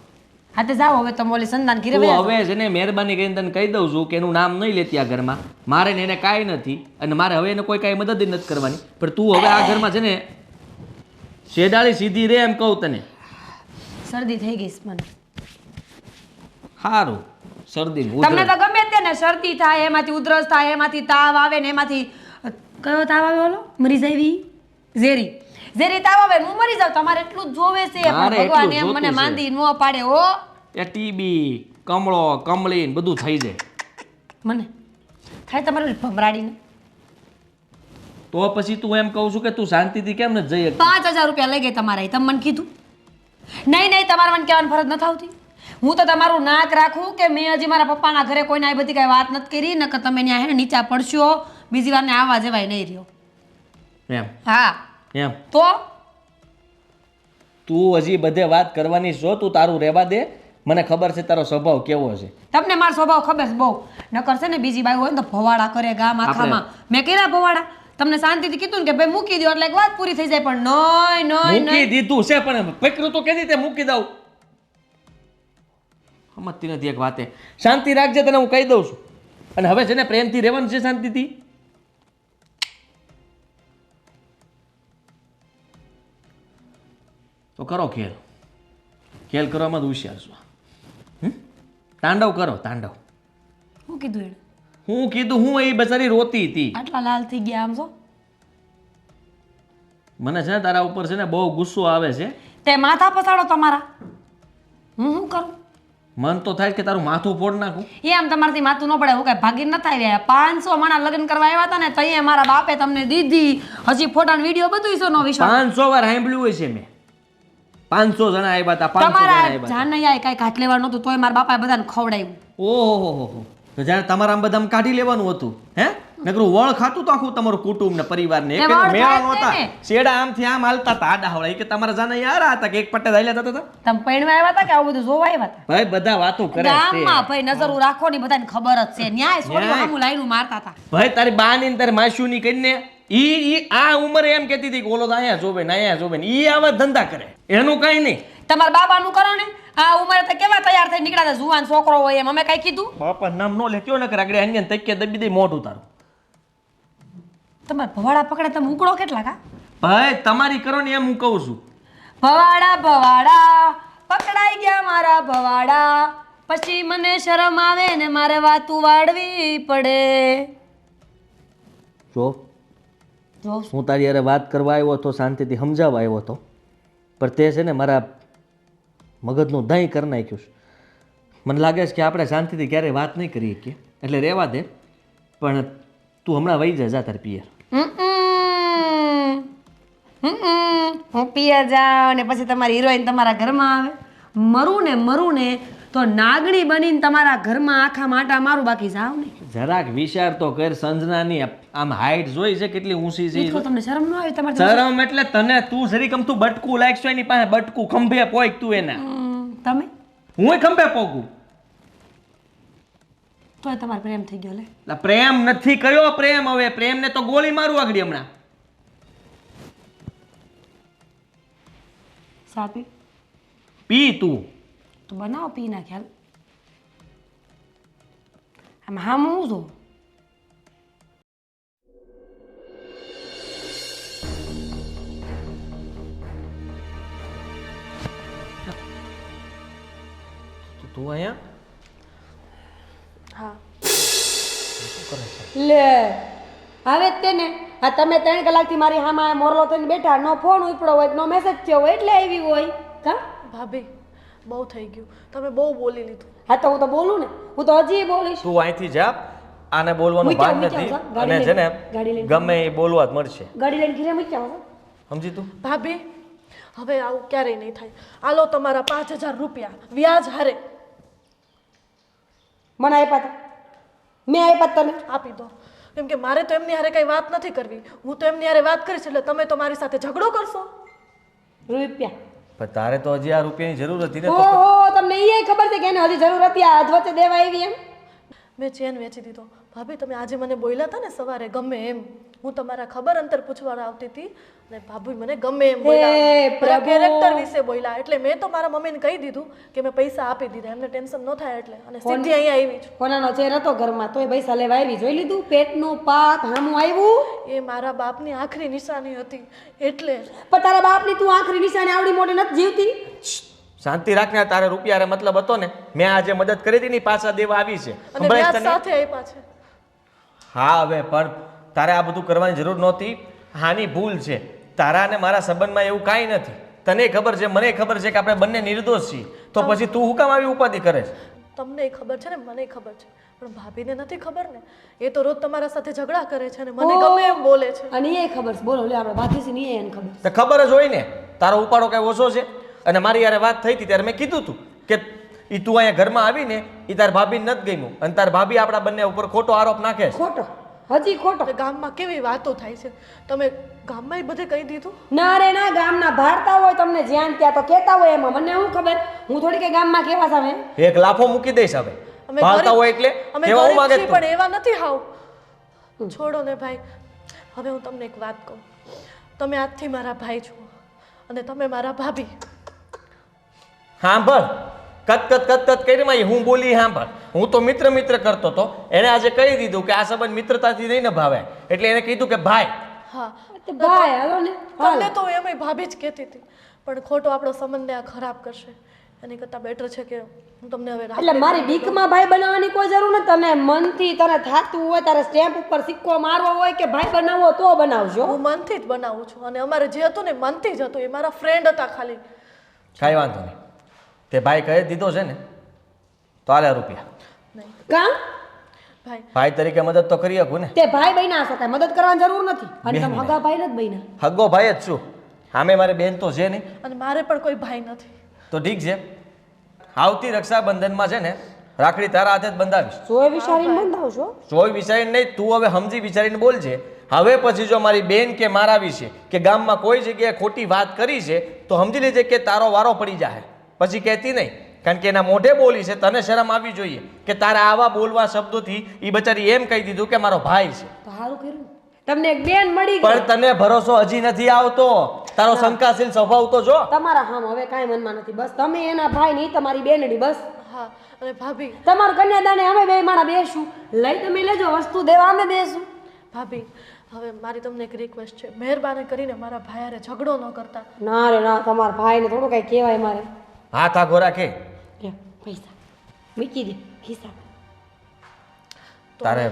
હા તે જાઓ હવે તમે ઓલી સંદાન ઘીરે તું વયા જાઓ. હવે છે ને મહેરબાની કરીને તને કહી દઉં છું કે એનું નામ નહીં લેતી આ ઘરમાં. મારે ને એને કાંઈ નથી અને મારે હવે એને કોઈ કાંઈ મદદ ય નથી કરવાની. પણ તું હવે આ ઘરમાં છે ને શેડાળી સીધી રે એમ કહું તને. શરદી થઈ ગઈ છે મને. સારું શરદી તમને તો ગમે તે ને શરદી થાય એમાંથી ઉધરસ થાય એમાંથી તાવ આવે ને એમાંથી કયો તાવ આવે ઓલો મરી જાય ઝેરી ઝેરી તાવ આવે ને હું મરી જાઉં. તમારે એટલું જ જોવે છે પણ મારે ભગવાન એટલું એમ મને જોતું માંદી ન પાડે હો. એ ટીબી કમળો કમળી ને બધું થઈ જાય મને થાય તમારે ઓલી ભમરાડીને. તો પછી તું એમ કહું છું કે તું શાંતિથી કેમ નથી જઈ શકતી? 5000 રૂપિયા લઈ ગઈ તમારા. તમે મને કીધું નહીં નહીં તમારે મને કહેવાની ફરજ નથી આવતી. હું તો તમારું નાક રાખું કે મેં હજી મારા પપ્પાના ઘરે કોઈને આ બધી કાંઈ વાત નથી કરી નકર તમે ત્યાં હે ને નીચા પડશો બીજી વારને આવા જવાય નહીં રહ્યો. એમ હા એમ તો તું હજી બધે વાત કરવાની છો. તું તારું રહેવા દે. મને ખબર છે તારો સ્વભાવ કેવો છે. તમને મારો સ્વભાવ ખબર છે બહુ. નકર છે ને બીજી બાઈ હોય ને તો ભવાડા કરે ગામ આખામાં. મેં કર્યા ભવાડા? તમને શાંતિથી કીધું ને કે ભાઈ મૂકી દો એટલે એક વાત પૂરી થઈ જાય પણ નહીં નહીં મૂકી દીધું છે પણ પકડું તો કેવી રીતે મૂકી દઉં? સમજતી નથી એક વાતે. શાંતિ રાખજે તને હું કહી દઉં છું. અને હવે છે ને પ્રેમથી રહેવાનું છે શાંતિથી. તો કરો ખેલ. ખેલ કરવામાં જ હોશિયાર છો. તાંડવ કરો તાંડવ. શું કીધું એને? હું કીધું હું એ બચારી રોતી હતી. આટલા લાલ થઈ ગયા આમ છો. મને છે ને તારા ઉપર છે ને બહુ ગુસ્સો આવે છે. તે માથા પસાડો તમારા. હું શું કરું? મન તો થાય કે તારું માથું ફોડ નાખું. એમ તમારથી માથું ન પડે. હું કઈ ભાગી નથી આવ્યા. 500 માણા લગ્ન કરવા આવ્યા હતા ને તઈએ મારા બાપે તમને દીધી. હજી ફોટા વિડીયો બધું ઈસો નો વિશ્વાસ. 500 વાર સાંભળ્યું હોય છે મેં. 500 જણા આવ્યા હતા. 500 જણા તમારા આવ્યા હતા. જાનૈયાએ કઈ કાટ લેવાનું નતું તોય મારા બાપાએ બધાને ખવડાવ્યું. ઓહો તો જાણે તમારા આમ બધામાં કાઢી લેવાનું હતું હે નકરું વળ ખાતું તો આખું તમારું કુટુંબ ને પરિવાર ને એક વળ મેળા ખાય નહોતા. છે ને. શેડા આમથી આમ હાલતા હતા આડા હવળા. કે તમારા જાને યાર હતા કે એક પટ્ટે દાયલા થતા હતા. તમે પૈણવા આવ્યા હતા કે આવું બધું જોવા આવ્યા હતા? ભાઈ બધા વાતો કરે છે. ગામમાં ભાઈ નજર રાખો ની બધાને ખબર જ છે. ન્યાય છોડ્યો સામું લાઈનું મારતા હતા. ભાઈ તારી બાની ને તારી માસ્યુની કરીને ઈ આ ઉંમરે એમ કહેતી હતી કે ઓલો તો અહીંયા જોવે ને અહીંયા જોવે ને ઈ આવા ધંધા કરે એનું કઈ નહીં. તમારા બાબાનું કરો ને આ ઉંમરે તો કેવા તૈયાર થઈ નીકળ્યા હતા જુવાન છોકરો હોય એમ અમે કઈ કીધું બાપા નામ નો લેત્યો ને કે આગળ અન્ય તૈકે દબી દઈ મોઢું તારું. તમારે ભવાડા પકડે તમે ઉકળો કેટલા કા ભાઈ તમારી કરો ને એમ હું કહું છું. ભવાડા ભવાડા પકડાઈ ગયા મારા ભવાડા પછી મને શરમ આવે ને મારે વાતું વાળવી પડે. જો હું તારી યારે વાત કરવા આવ્યો હતો, શાંતિથી સમજાવવા આવ્યો હતો, પણ તે છે ને મારા મગજનું દહીં કરી નાખ્યું છે. મને લાગે છે કે આપણે શાંતિથી ક્યારેય વાત નહીં કરી શકીએ, એટલે રહેવા દે. પણ તું હમણાં વહી જા તાર પિયર. હું પિયર જાઉં ને પછી તમારી હિરોઈન તમારા ઘરમાં આવે મરું ને તો નાગણી બનીને તમારા ઘરમાં આખા માટા મારું બાકી જાવ ને. જરાક વિચાર તો કર સંજનાની. આમ હાઈટ જોઈ છે કેટલી ઊંચી છે. મિત્રો તમને શરમ ન આવે તમારે શરમ એટલે તને તું જરીક તું બટકું લાગશો એની પાસે બટકું ખંભે પોઈક તું એના. તમે હું ખંભે પોગું તોય તમારો પ્રેમ થઈ ગયો લે. લા પ્રેમ નથી કયો પ્રેમ. હવે પ્રેમ ને તો ગોળી મારું આગળ હમણાં. સાપી પી તું. તો બનાવો પી ના ખ્યાલ આમ હામ હું જો તું અહીંયા હા લે હવે જ તેને આ તમે 3 કલાકથી મારી હામાં મોરલો થઈને બેઠા નો ફોન ઉપડો હોય નો મેસેજ થયો હોય એટલે આવી હોય કા ભાભી બહુ થઈ ગયું, તમે બહુ બોલી લીધું. હા તો હું તો બોલું ને, હું તો હજી બોલીશ. તું અહીંથી જા. આને બોલવાનું ભાન નથી અને છે ને ગમે એ બોલવા જ મળશે. ગાડી લઈને ઘરે મૂકી આવો. સમજી તું? ભાભી હવે આવું ક્યારેય નહીં થાય. આલો તમારા 5000 રૂપિયા વ્યાજ હારે મને આપ્યા તા મેં આપ્યા તને આપી દો, કેમ કે મારે તો એમની હારે કઈ વાત નથી કરવી. હું તો એમની હારે વાત કરીશ એટલે તમે તો મારી સાથે ઝઘડો કરશો. રૂપિયા પણ તારે તો હજી આ રૂપિયાની જરૂર હતી ને. ઓહો તમને એ ખબર છે કે એને હજી જરૂર હતી આ વચ્ચે દેવા આવી એમ. મેં ચેન વેચી દીધો. ભાભી તમે આજે મને બોલ્યા હતા ને સવારે ગમે એમ, હું તમારા ખબર અંતર પૂછવા આવતી હતી અને ભાભી મને ગમે એમ બોલ્યા, કેરેક્ટર વિશે બોલ્યા. એટલે મેં તો મારા મમ્મીને કહી દીધું કે મેં પૈસા આપી દીધા, એમને ટેન્શન ન થાય એટલે. અને સીધી અહીંયા આવી છું. કોનાનો ચેર હતો ઘરમાં તોય પૈસા લેવા આવી. જોઈ લીધું પેટનું પાપ હામું આવ્યું. એ મારા બાપની આખરી નિશાની હતી એટલે. પણ તારા બાપની તું આખરી નિશાની આવડી મોટી નથી જીવતી. શાંતિ રાખને. તારે રૂપિયા મતલબ હતો ને, મેં આજે મદદ કરી હતી ને પાછા દેવા આવી છે. અને વ્યાજ સાથે આપ્યા છે. હા હવે પણ તારે આ બધું કરવાની જરૂર નહોતી. હાની ભૂલ છે. તારા અને મારા સંબંધમાં એવું કાંઈ નથી. તને ખબર છે, મને ખબર છે કે આપણે બંને નિર્દોષ છીએ. તો પછી તું હું કામ આવી ઉપાધિ કરે છે? તમને ખબર છે ને મને ખબર છે, પણ ભાભીને નથી ખબર ને. એ તો રોજ તમારા સાથે ઝઘડા કરે છે અને મને ગમે એમ બોલે છે. અને એ ખબર છે. બોલો લે આપણે બાકી છે ને એને ખબર. તો ખબર જ હોય ને. તારો ઉપાડો કઈ ઓછો છે? અને મારી યારે વાત થઈ હતી ત્યારે મેં કીધું હતું કે ઈ તું અહીંયા ઘરમાં આવીને ઈ તાર ભાભીને નથી ગમ્યું અને તાર ભાભી આપણા બંને ઉપર ખોટો આરોપ નાખે છે. ખોટો હજી ખોટો. ગામમાં કેવી વાતો થાય છે, તમે ગામમાં બધે કહી દીધું? ના રે ના, ગામના ભારતા હોય તમને જ્યાં ત્યાં તો કહેતા હોય એમાં મને શું ખબર. હું થોડી કે ગામમાં કેવા સામે એક લાફો મૂકી દઈશ હવે. અમે ભાળતા હોય એટલે અમે કેવા ગરીબ માંગે છીએ તું? પણ એવા નથી હાવ. છોડો ને ભાઈ. હવે હું તમને એક વાત કહું. તમે આજથી મારા ભાઈ છો અને તમે મારા ભાભી. સાંભળ, કત કરી માં હું બોલી સાંભળ. હું તો મિત્ર મિત્ર કરતો હતો. એને આજે કહી દીધું કે આ સંબંધ મિત્રતાથી નહીં નભાવે, એટલે એને કીધું કે ભાઈ. હા ભાઈ હાલો ને. તમને તો એમય ભાભી જ કહેતી હતી, પણ ખોટો આપણો સંબંધને આ ખરાબ કરશે. એની કરતાં બેટર છે કે હું તમને હવે એટલે મારી બીકમાં ભાઈ બનાવવાની કોઈ જરૂર નથી. તને મનથી તને થાતું હોય તારે સ્ટેમ્પ ઉપર સિક્કો મારવો હોય કે ભાઈ બનાવવો તો બનાવજો. હું મનથી જ બનાવું છું અને અમારે જે હતું ને મનથી જ હતું. એ મારા ફ્રેન્ડ હતા ખાલી. કાંઈ વાંધો નહીં. તે ભાઈ કહી દીધો છે ને તો આલે રૂપિયા. કાં ભાઈ ભાઈ તરીકે મદદ તો કરી શકું ને. તે ભાઈ બન્યા છો, કાંઈ મદદ કરવાની જરૂર નથી. અને તમે હગા ભાઈ નથી બન્યા. હગો ભાઈ જ છું. સામે મારી બેન તો છે નહીં. અને મારે પણ કોઈ ભાઈ નથી. તો ઠીક છે, આવતી રક્ષાબંધનમાં છે ને રાખડી તારા હાથે જ બંધાવીશ. સોય વિચારીને બંધાવશો? સોય વિચારીને નહીં, તું હવે સમજી વિચારીને બોલજે. હવે પછી જો મારી બેન કે મારા વિશે કે ગામમાં કોઈ જગ્યાએ ખોટી વાત કરી છે તો સમજી લેજે કે તારો વારો પડી જાય. પછી કહેતી નહીં, કારણ કે એના મોઢે બોલી છે. તને શરમ આવવી જોઈએ કે તારા આવા બોલવા શબ્દોથી એ બચારી એમ કહી દીધું કે મારો ભાઈ છે. તો સારું કર્યું તમને એક બેન મળી ગઈ. પણ તને ભરોસો હજી નથી આવતો. તારો શંકાશીલ સ્વભાવ તો જો. તમારા હામ હવે કાંઈ મનમાં નથી. બસ તમે એના ભાઈ નહીં, તમારી બેનડી. બસ હા અને ભાભી તમારું કન્યાદાને અમે બે માણા બેસું. લઈ તમે લેજો વસ્તુ દેવા અમે બેસું. ભાભી હવે મારી તમને એક રિક્વેસ્ટ છે, મહેરબાની કરીને મારા ભાઈ હારે ઝઘડો ન કરતા. ના રે ના, તમારા ભાઈને થોડું કાંઈ કહેવાય મારે. હાથ આગો રાખે. લ્યો પૈસા મૂકી દે ખિસ્સા. તારે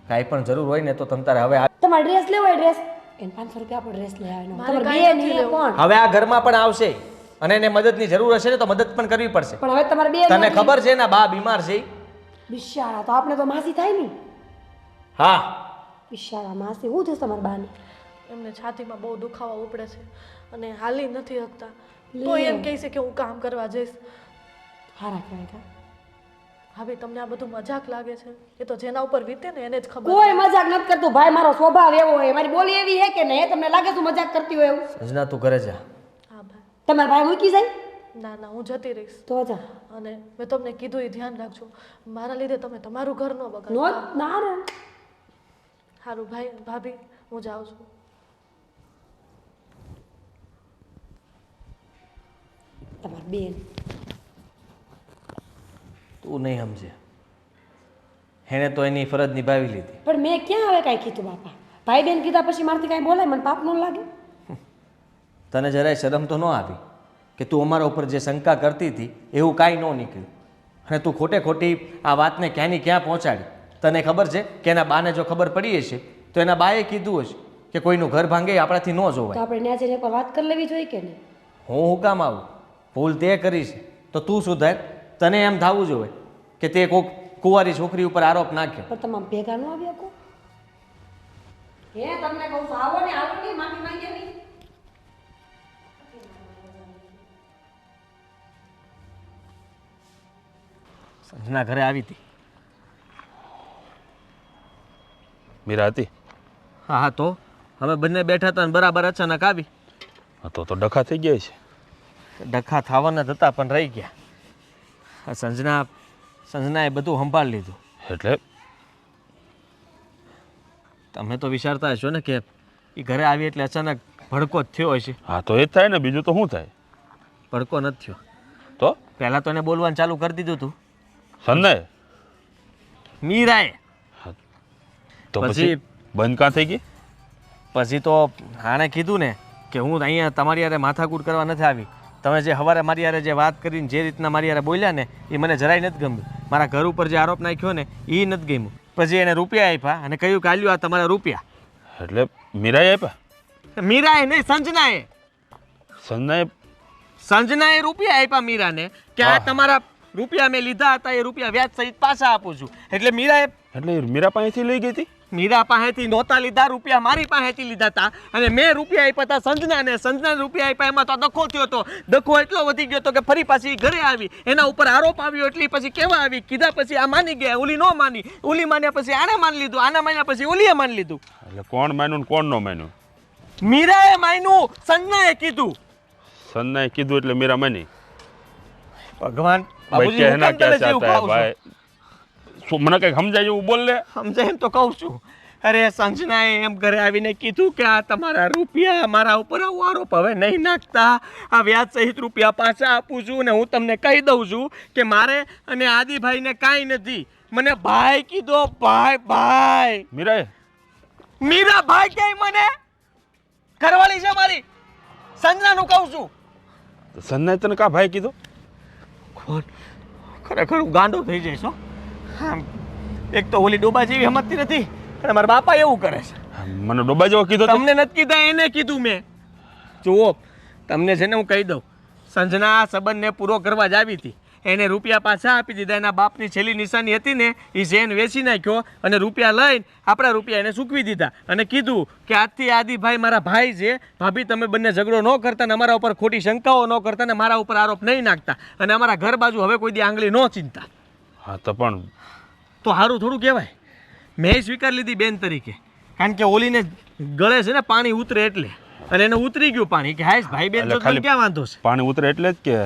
કાંઈ પણ જરૂર હોય ને તો તમ તારે હવે તમારે ડ્રેસ લેવો હોય ડ્રેસ એને 500 રૂપિયા આપણો ડ્રેસ લઈ આવવાનો. મારે તમારે કાંઈ બેન નથી હે લેવું. કોણ? હવે આ ઘરમાં પણ આવશે અને એને મદદની જરૂર હશે ને તો મદદ પણ કરવી પડશે. પણ હવે તમારે બેન તને ખબર છે ને બા બીમાર છે. બિશાળા તો આપણે તો માસી થાય ને. હા બિશાળા માસી હું થશે તમારા બાને? એમને છાતીમાં બહુ દુખાવા ઉપડે છે અને હાલી નથી શકતા. તો એમ કહે છે કે હું કામ કરવા જઈશ. હારા કહેવાય કા. ભાભી તમને આ બધું મજાક લાગે છે? એ તો જેના ઉપર વીતે ને એને જ ખબર. કોઈ મજાક નથી કરતું ભાઈ. મારો સ્વભાવ એવો હોય, મારી બોલી એવી હે કે નહીં? તમને લાગે તું મજાક કરતી હોય એવું? સંજના તું ઘરે જા. હા ભાઈ. તમારા ભાઈ મૂકી જાય ના ના, હું જતી રહીશ. તો જા. અને મેં તમને કીધું એ ધ્યાન રાખજો. મારા લીધે તમે તમારું ઘર ન બગાડો. નો ના રે. સારું ભાઈ ભાભી હું જાઉં છું. તમારી બેન તું નહીં સમજે. એને તો એની ફરજ નિભાવી લીધી. પણ મેં ક્યાં હવે કાંઈ કીધું બાપા? ભાઈ બેન કીધા પછી મારથી કાંઈ બોલાય? મને પાપ ન લાગે? તને જરાય શરમ તો ન આવી કે તું અમારા ઉપર જે શંકા કરતી હતી એવું કાંઈ ન નીકળ્યું અને તું ખોટે ખોટી આ વાતને ક્યાંની ક્યાં પહોંચાડી. તને ખબર છે કે એના બાને જો ખબર પડી હશે તો એના બાએ કીધું હશે કે કોઈનું ઘર ભાંગે આપણાથી ન તો જોવાય. આપણે ત્યાં જઈને એકવાર વાત કરી લેવી જોઈએ કે નહીં? હું કામ આવું? ભૂલ તે કરી છે તો તું સુધાર. તને એમ થવું જોઈએ કે તે કોઈક કુંવારી છોકરી ઉપર આરોપ નાખ્યો. પણ તમામ ભેગા ન આવી શકો? હે તમને કહું છું આવો ને આવો ને માફી માંગે નહીં. સંજના ઘરે આવી હતી. મીરા હતી? હા હા તો હવે બંને બેઠા હતા અને બરાબર અચાનક આવી. હા તો ડખા થઈ ગયા છે. ડખા થવાના જ હતા પણ રહી ગયા. આ સંજનાએ બધું સંભાળી લીધું. એટલે તમે તો વિચારતા હશો ને કે એ ઘરે આવી એટલે અચાનક ભડકો જ થયો હશે. હા તો એ જ થાય ને, બીજું તો શું થાય? ભડકો નથી થયો. તો પહેલાં તો એને બોલવાનું ચાલુ કરી દીધું હતું સંજય મીરાએ. તો પછી? પછી બંધ કાં થઈ ગઈ? પછી તો આણે કીધું ને કે હું અહીંયા તમારી યારે માથાકૂટ કરવા નથી આવી. તમે જે સવારે મારી યારે જે વાત કરીને જે રીતના મારી યારે બોલ્યા ને એ મને જરાય નથી ગમ્યું. મારા ઘર ઉપર જે આરોપ નાખ્યો ને એ નથી ગમ્યું. પછી એને રૂપિયા આપ્યા અને કહ્યું કે આલ્યો આ તમારા રૂપિયા. એટલે મીરાએ આપ્યા? મીરાએ નહીં, સંજનાએ. સંજનાએ રૂપિયા આપ્યા મીરાને કે આ તમારા રૂપિયા મેં લીધા હતા, એ રૂપિયા વ્યાજ સહિત પાછા આપું છું. એટલે મીરાએ મીરા પાસેથી લઈ ગઈ હતી? મીરા પાસેથી નહોતા લીધા રૂપિયા, મારી પાસેથી લીધા હતા અને મેં રૂપિયા આપ્યા હતા સંજનાને. સંજનાને રૂપિયા આપ્યા એમાં તો ડખો થયો હતો. ડખો એટલો વધી ગયો હતો કે ફરી પાછી ઘરે આવી, એના ઉપર આરોપ આવ્યો એટલે પછી કેવા આવી. કીધા પછી આ માની ગયા, ઓલી ન માની, ઓલી માન્યા પછી આને માની લીધું, આના માન્યા પછી ઓલીએ માની લીધું. એટલે કોણ માન્યું ને કોણ ન માન્યું? મીરાએ માન્યું, સંજનાએ કીધું. સંજનાએ કીધું એટલે મીરા માની? ભગવાન ભાઈ કહેના ક્યાં ચાહતા હે ભાઈ? મને કંઈક સમજાય એવું બોલ લે. સમજાય એમ તો કહું છું. અરે સંજનાએ એમ ઘરે આવીને કીધું કે આ તમારા રૂપિયા મારા ઉપર આવો આરોપ હવે નહીં નાખતા, આ વ્યાજ સહિત રૂપિયા પાછા આપું છું ને હું તમને કહી દઉં છું કે મારે અને આદિભાઈને કાંઈ નથી. મને ભાઈ કીધો, ભાઈ. મીરા ભાઈ ક્યાંય મને ઘરવાળી છે મારી. સંજનાનું કહું છું. સંજનાએ તને કા ભાઈ કીધો? ખરેખર હું ગાંડો થઈ જઈશ હો. એક તો ઓલી ડોબા જેવી સમજતી નથી અને મારા બાપા એવું કરે છે. મને ડોબા જેવો કીધો? તમને નથી કીધા, એને કીધું મેં. જુઓ તમને છે ને હું કહી દઉં, સંજના સંબંધને પૂરો કરવા જ આવી હતી. એને રૂપિયા પાછા આપી દીધા. એના બાપની છેલ્લી નિશાની હતી ને એ ઝેન વેચી નાખ્યો અને રૂપિયા લઈને આપણા રૂપિયા એને સૂકવી દીધા અને કીધું કે આજથી આદિભાઈ મારા ભાઈ છે, ભાભી તમે બંને ઝઘડો ન કરતા ને અમારા ઉપર ખોટી શંકાઓ ન કરતા ને મારા ઉપર આરોપ નહીં નાખતા અને અમારા ઘર બાજુ હવે કોઈ દી આંગળી ન ચિંતા. હા તો પણ તો સારું થોડું કહેવાય. મેં સ્વીકાર લીધી બેન તરીકે, કારણ કે ઓલીને ગળે છે ને પાણી ઉતરે એટલે, અને એને ઉતરી ગયું પાણી કે હાઈશ ભાઈ બેન તો તને ક્યાં વાંધો છે? પાણી ઉતરે એટલે જ કે?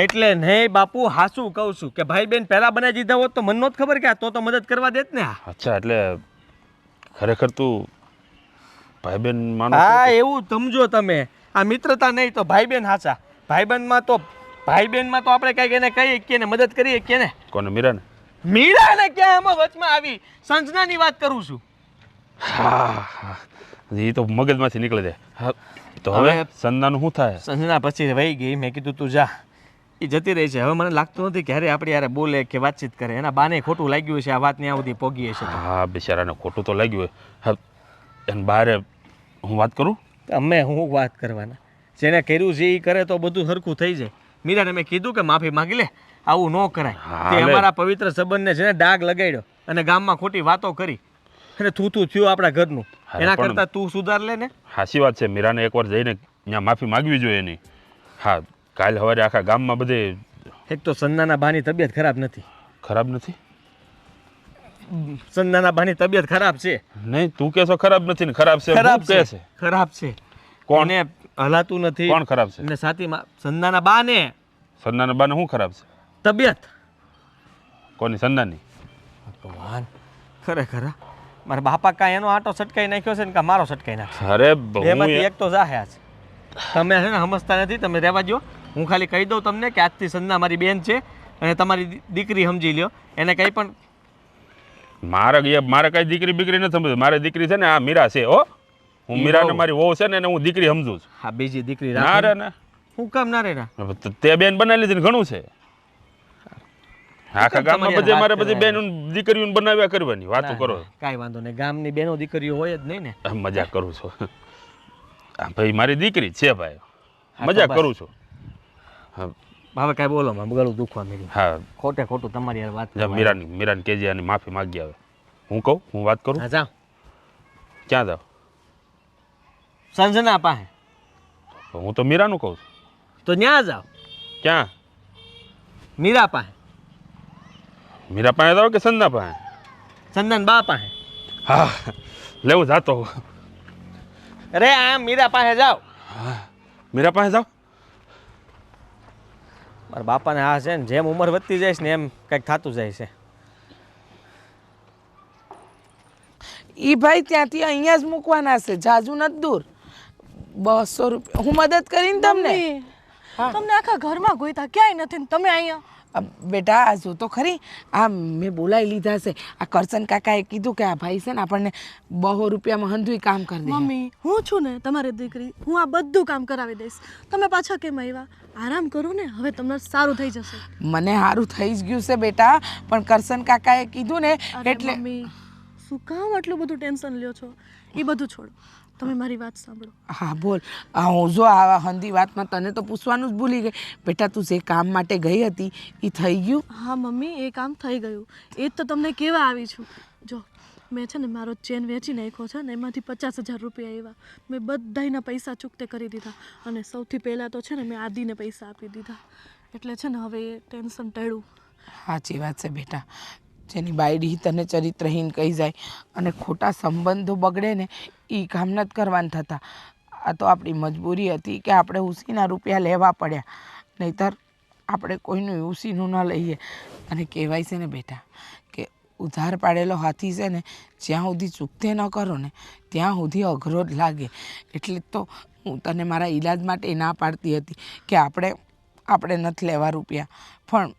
એટલે નહીં બાપુ, હાસું કહું છું કે ભાઈ બેન પહેલા બનાવી દીધા હોત તો મને નહોત ખબર કે તો મદદ કરવા દેત ને. અચ્છા, એટલે ખરેખર તું ભાઈ બેન માનો હા એવું સમજો તમે. આ મિત્રતા નહીં તો ભાઈ બેન હાચા. ભાઈબંધમાં તો આપણે કઈક એને કહીએ કે એને મદદ કરીએ કે ને. કોને મીરાને? મીરાને ક્યાં આમાં વચમાં આવી? સંજનાની વાત કરું છું. હા એ તો મગજમાંથી નીકળી જાય. હા તો હવે સંજનાનું શું થાય? સંજના પછી વહી ગઈ. મેં કીધું તું જા, એ જતી રહી છે. હવે મને લાગતું નથી કે આપણી યારે બોલે કે વાતચીત કરે. એના બાને ખોટું લાગ્યું છે આ વાત ત્યાં સુધી પોગી હશે. હા બિચારાને ખોટું તો લાગ્યું હોય. હા એને બહાર હું વાત કરું? અમે હું વાત કરવાના? જેને કર્યું છે એ કરે તો બધું સરખું થઈ જાય. મીરાને મેં કીધું કે માફી માંગી લે, આવું ન કરાય. તે અમારા પવિત્ર સંબંધને છે ને ડાઘ લગાડ્યો અને ગામમાં ખોટી વાતો કરી અને થૂ થયું આપણા ઘરનું. એના કરતાં તું સુધાર લે ને. સાચી વાત છે. મીરાને એકવાર જઈને ત્યાં માફી માગવી જોઈએ એની. હા કાલ સવારે આખા ગામમાં બધે. એક તો સંજનાના બાની તબિયત ખરાબ નથી. ખરાબ નથી? સંજનાના બાની તબિયત ખરાબ છે. નહીં તું કહેશો ખરાબ નથી ને ખરાબ છે. ખરાબ કહે છે ખરાબ છે. કોણ? એને હલાતું નથી. કોણ ખરાબ છે? અને સાથીમાં સંજનાના બાને. સંજનાના બાને શું ખરાબ છે? તબિયત. કોની? સંજનાની? ભગવાન ખરેખર મારા બાપા કાંઈ એનો આટો સટકાઈ નાખ્યો છે ને કાં મારો સટકાઈ નાખ્યો? અરે એમાંથી એક તો જાહે આજ. તમે છે ને સમજતા નથી. તમે રહેવા દો. હું ખાલી કહી દઉં તમને કે આજથી સંજના મારી બેન છે અને તમારી દીકરી સમજી લ્યો. એને કંઈ પણ મારે કઈ દીકરી બીકરી નથી સમજતું. મારી દીકરી છે ને આ મીરા છે. હો હું મીરાને મારી વહુ છે ને એને હું દીકરી સમજું છું. હા બીજી દીકરી ના રે ના. હું કામ ના રે ના? તે બેન બનાવી લીધી ને ઘણું છે. આખા ગામમાં બધે મારે બધી બેન દીકરીઓ બનાવ્યા કરવાની વાતો કરો. કાંઈ વાંધો નહીં. ગામની બેનો દીકરીઓ હોય જ નહીં ને. મજાક કરું છું. ભાઈ મારી દીકરી છે ભાઈ. મજાક કરું છું. હવે કાંઈ બોલો માં ગળું દુખવા મળ્યું. હા ખોટે ખોટું તમારી યાર વાત. મીરાને કેજી આની માફી માગી આવે. હું કહું હું વાત કરું? હા જાઓ. ક્યાં જાવ? સંજના પાસે. હું તો મીરાનું કહું છું. તો ન્યા જાઓ. ક્યાં? મીરા પાસે. મીરા પાસે જાવ કે સંજના પાસે? સંજન બા પાસે. હા લેવું જાતો. અરે આ મીરા પાસે જાઓ. મીરા પાસે જાવ. મારા બાપાને આ છે ને જેમ ઉંમર વધતી જાય છે ને એમ કંઈક થતું જાય છે. ઈ ભાઈ ત્યાંથી અહીંયા જ મૂકવાના છે, જાજુ નથી દૂર. 200 રૂપિયા હું મદદ કરીને તમને. તમને આખા ઘરમાં ગોઈતા ક્યાંય નથી ને તમે અહીંયા. બેટા આ જો તો ખરી, આ મેં બોલાવી લીધા છે. આ કરશન કાકાએ કીધું કે આ ભાઈ છે ને આપણને 200 રૂપિયામાં હંધુય કામ કરી દે. મમ્મી હું છું ને તમારી દીકરી, હું આ બધું કામ કરાવી દઈશ. તમે પાછા કેમ આવ્યા? આરામ કરો ને, હવે તમને સારું થઈ જશે. મને સારું થઈ જ ગયું છે બેટા, પણ કરશન કાકાએ કીધું ને એટલે. મમ્મી શું કામ આટલું બધું ટેન્શન લ્યો છો? એ બધું છોડો, તમે મારી વાત સાંભળો. હા બોલ. હું જો આ હંધી વાતમાં તને તો પૂછવાનું જ ભૂલી ગઈ. બેટા તું જે કામ માટે ગઈ હતી એ થઈ ગયું? હા મમ્મી એ કામ થઈ ગયું. એ જ તો તમને કહેવા આવી છું. જો મેં છે ને મારો ચેન વેચી નાખ્યો છે ને એમાંથી 50,000 રૂપિયા આવ્યા. મેં બધાયના પૈસા ચૂકતે કરી દીધા અને સૌથી પહેલાં તો છે ને મેં આદિને પૈસા આપી દીધા. એટલે છે ને હવે એ ટેન્શન ટેળું. સાચી વાત છે બેટા. જેની બાયડી તને ચરિત્રહીન કહી જાય અને ખોટા સંબંધો બગડે ને એ કામ નથી કરવાના થતા. આ તો આપણી મજબૂરી હતી કે આપણે ઉસીના રૂપિયા લેવા પડ્યા, નહીંતર આપણે કોઈનું ઉસીનું ન લઈએ. અને કહેવાય છે ને બેટા કે ઉધાર પાડેલો હાથી છે ને જ્યાં સુધી ચૂકતે ન કરો ને ત્યાં સુધી અઘરો જ લાગે. એટલે તો હું તને મારા ઈલાજ માટે ના પાડતી હતી કે આપણે નથી લેવા રૂપિયા, પણ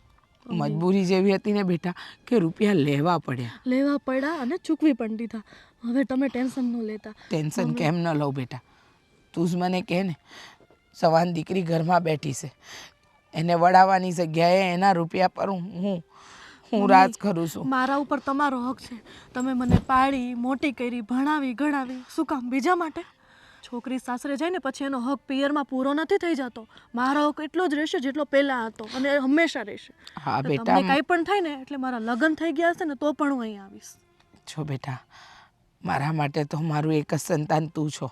મજબૂરી જેવી હતી ને બેટા કે રૂપિયા લેવા પડ્યા અને ચૂકવી પણ દીધા. હવે તમે ટેન્શન ન લેતા. ટેન્શન કેમ ન લઉં બેટા? તું જ મને કહે ને. સવાન દીકરી ઘરમાં બેઠી છે, એને વડાવવાની જગ્યાએ એના રૂપિયા પર હું રાજ કરું છું. મારા ઉપર તમારો હક છે. તમે મને પાળી મોટી કરી, ભણાવી ગણાવી. શું કામ? બીજા માટે? છોકરી સાસરે જાય ને પછી એનો હક પિયરમાં પૂરો નથી થઈ જતો. મારો હક એટલો જ રહેશે જેટલો પહેલાં હતો અને હંમેશા રહેશે. હા બેટા. તમને કાંઈ પણ થાય ને એટલે મારા લગ્ન થઈ ગયા હશે ને તો પણ હું અહીં આવીશ. છો બેટા, મારા માટે તો મારું એક જ સંતાન તું છો.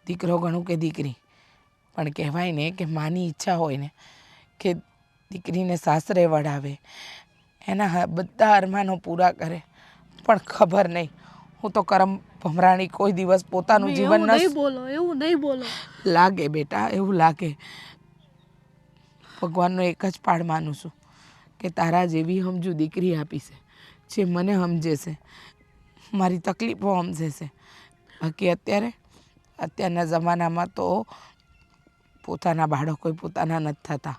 દીકરો ગણું કે દીકરી, પણ કહેવાય ને કે માની ઈચ્છા હોય ને કે દીકરીને સાસરે વડાવે, એના બધા અરમાનો પૂરા કરે. પણ ખબર નહીં, હું તો કરમ ભમરાણી કોઈ દિવસ પોતાનું જીવન એવું નહીં બોલો. લાગે બેટા, એવું લાગે. ભગવાનનો એક જ પાડ માનું છું કે તારા જેવી સમજુ દીકરી આપી છે, જે મને સમજે છે, મારી તકલીફો સમજે છે. બાકી અત્યારના જમાનામાં તો પોતાના બાળકો પોતાના નથી થતા.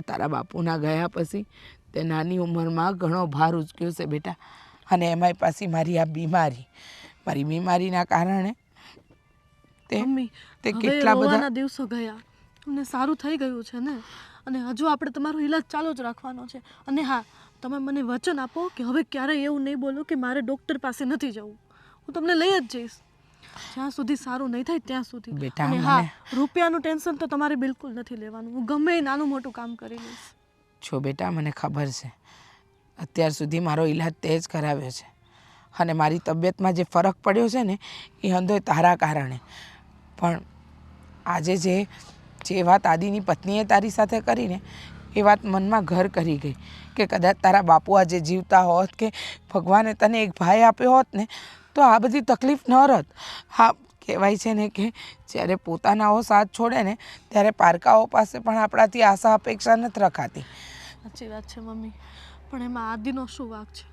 તારા બાપુના ગયા પછી તે નાની ઉંમરમાં ઘણો ભાર ઉચક્યો છે બેટા. અને એમાંય પાછી મારી આ બીમારીના કારણે મમ્મી તે હવે કેટલા બધા રોવાના દિવસો ગયા, અમને સારું થઈ ગયું છે ને, અને હજુ આપણે તમારો ઈલાજ ચાલુ જ રાખવાનો છે. અને હા, તમે મને વચન આપો કે હવે ક્યારેય એવું નહીં બોલો કે મારે ડૉક્ટર પાસે નથી જવું. હું તમને લઈ જ જઈશ જ્યાં સુધી સારું નહીં થાય ત્યાં સુધી. બેટા, અને હા, રૂપિયાનું ટેન્શન તો તમારે બિલકુલ નથી લેવાનું. હું ગમે એ નાનું મોટું કામ કરી લઈશ. છો બેટા, મને ખબર છે અત્યાર સુધી મારો ઈલાજ તે જ કરાવ્યો છે, અને મારી તબિયતમાં જે ફરક પડ્યો છે ને એ અંદોય તારા કારણે. પણ આજે જે વાત આદિની પત્નીએ તારી સાથે કરીને એ વાત મનમાં ઘર કરી ગઈ કે કદાચ તારા બાપુ આજે જીવતા હોત કે ભગવાને તને એક ભાઈ આપ્યો હોત ને તો આ બધી તકલીફ ન રહેત. હા, કહેવાય છે ને કે જ્યારે પોતાનાઓ સાથ છોડે ને ત્યારે પારકાઓ પાસે પણ આપણાથી આશા અપેક્ષા નથી રખાતી. સાચી વાત છે મમ્મી, પણ એમાં આદિનો શું વાંક છે?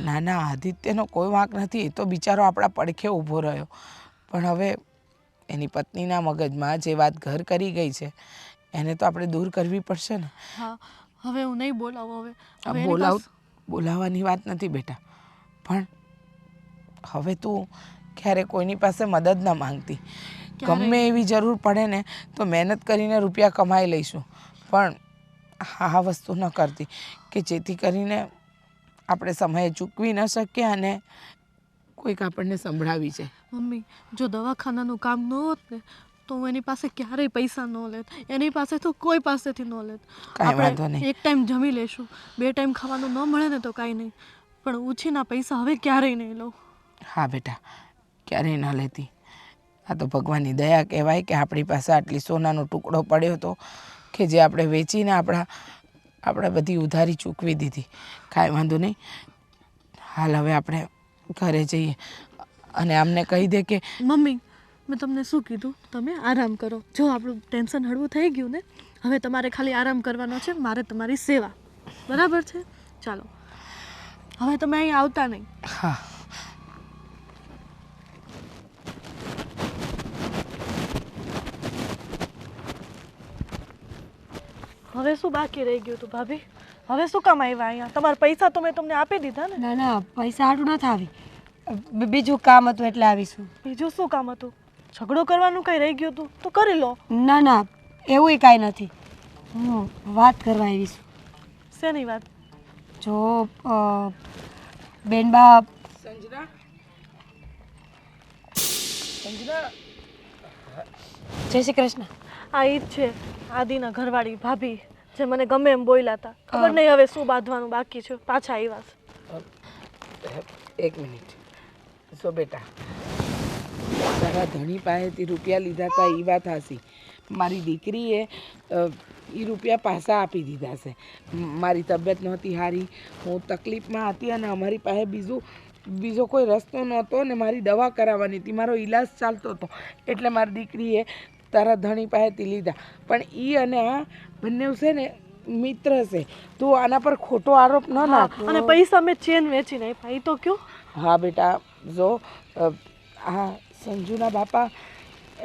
ના, આદિત્યનો કોઈ વાંક નથી. એ તો બિચારો આપણા પડખે ઊભો રહ્યો. પણ હવે એની પત્નીના મગજમાં જે વાત ઘર કરી ગઈ છે એને તો આપણે દૂર કરવી પડશે ને. હા, હવે હું નહીં બોલાવું. હવે બોલાવવાની વાત નથી બેટા, પણ હવે તું ક્યારે કોઈની પાસે મદદ ન માંગતી. ગમે એવી જરૂર પડે ને તો મહેનત કરીને રૂપિયા કમાઈ લઈશું, પણ આ વસ્તુ ન કરતી કે જેથી કરીને આપણે સમયે ચૂકવી ન શકીએ અને કોઈક આપણને સંભળાવી છે. મમ્મી, જો દવાખાનાનું કામ ન હોત ને તો હું એની પાસે ક્યારેય પૈસા ન લેત. એની પાસે તો કોઈ પાસેથી ન લેત. કાંઈ વાંધો નહીં. એક ટાઈમ જમી લેશું, 2 ટાઈમ ખાવાનું ન મળે ને તો કાંઈ નહીં, પણ ઉછીના પૈસા હવે ક્યારેય નહીં લઉં. હા બેટા, ક્યારેય ન લેતી. આ તો ભગવાનની દયા કહેવાય કે આપણી પાસે આટલી સોનાનો ટુકડો પડ્યો હતો કે જે આપણે વેચીને આપણે બધી ઉધારી ચૂકવી દીધી. કાંઈ વાંધો નહીં. હાલ હવે આપણે ઘરે જઈએ અને આમને કહી દે કે મમ્મી, મેં તમને શું કીધું? તમે આરામ કરો. જો આપણું ટેન્શન હળવું થઈ ગયું ને, હવે તમારે ખાલી આરામ કરવાનો છે, મારે તમારી સેવા. બરાબર છે? ચાલો, હવે તમે અહીં આવતા નહીં. હા. હવે શું બાકી રહી ગયું હતું ભાભી? હવે શું કામ આવ્યા અહીંયા? તમારા પૈસા તો મેં તમને આપી દીધા ને. ના, પૈસા હાટું નથી આવી, બીજું કામ હતું એટલે આવીશું. બીજું શું કામ હતું? ઝઘડો કરવાનું કંઈ રહી ગયું હતું તો કરી લો. ના, એવું કાંઈ નથી. હું વાત કરવા આવીશું. શેની વાત? જો બેનબા સંજના, જય શ્રી કૃષ્ણ. આ ઈ જ છે આદિના ઘરવાળી ભાભી, જે મને ગમે એમ બોલ્યા હતા. ખબર નહીં હવે શું બાંધવાનું બાકી છે. પાછા આવ્યા છે. એક મિનિટ. જો બેટા, તારા ધણી પાસેથી રૂપિયા લીધા હતા એ વાત હાસી. મારી દીકરીએ એ રૂપિયા પાછા આપી દીધા છે. મારી તબિયત નહોતી સારી, હું તકલીફમાં હતી અને અમારી પાસે બીજો કોઈ રસ્તો નહોતો ને મારી દવા કરાવવાની હતી, મારો ઈલાજ ચાલતો હતો, એટલે મારી દીકરીએ તારા ધણી પાસેથી લીધા. પણ એ અને આ બંને છે ને મિત્ર છે. તું આના પર ખોટો આરોપ ન નાખ. અને પૈસા મેં ચેન વેચીને આપ્યા, એ તો કયો? હા બેટા, જો આ સંજુના બાપા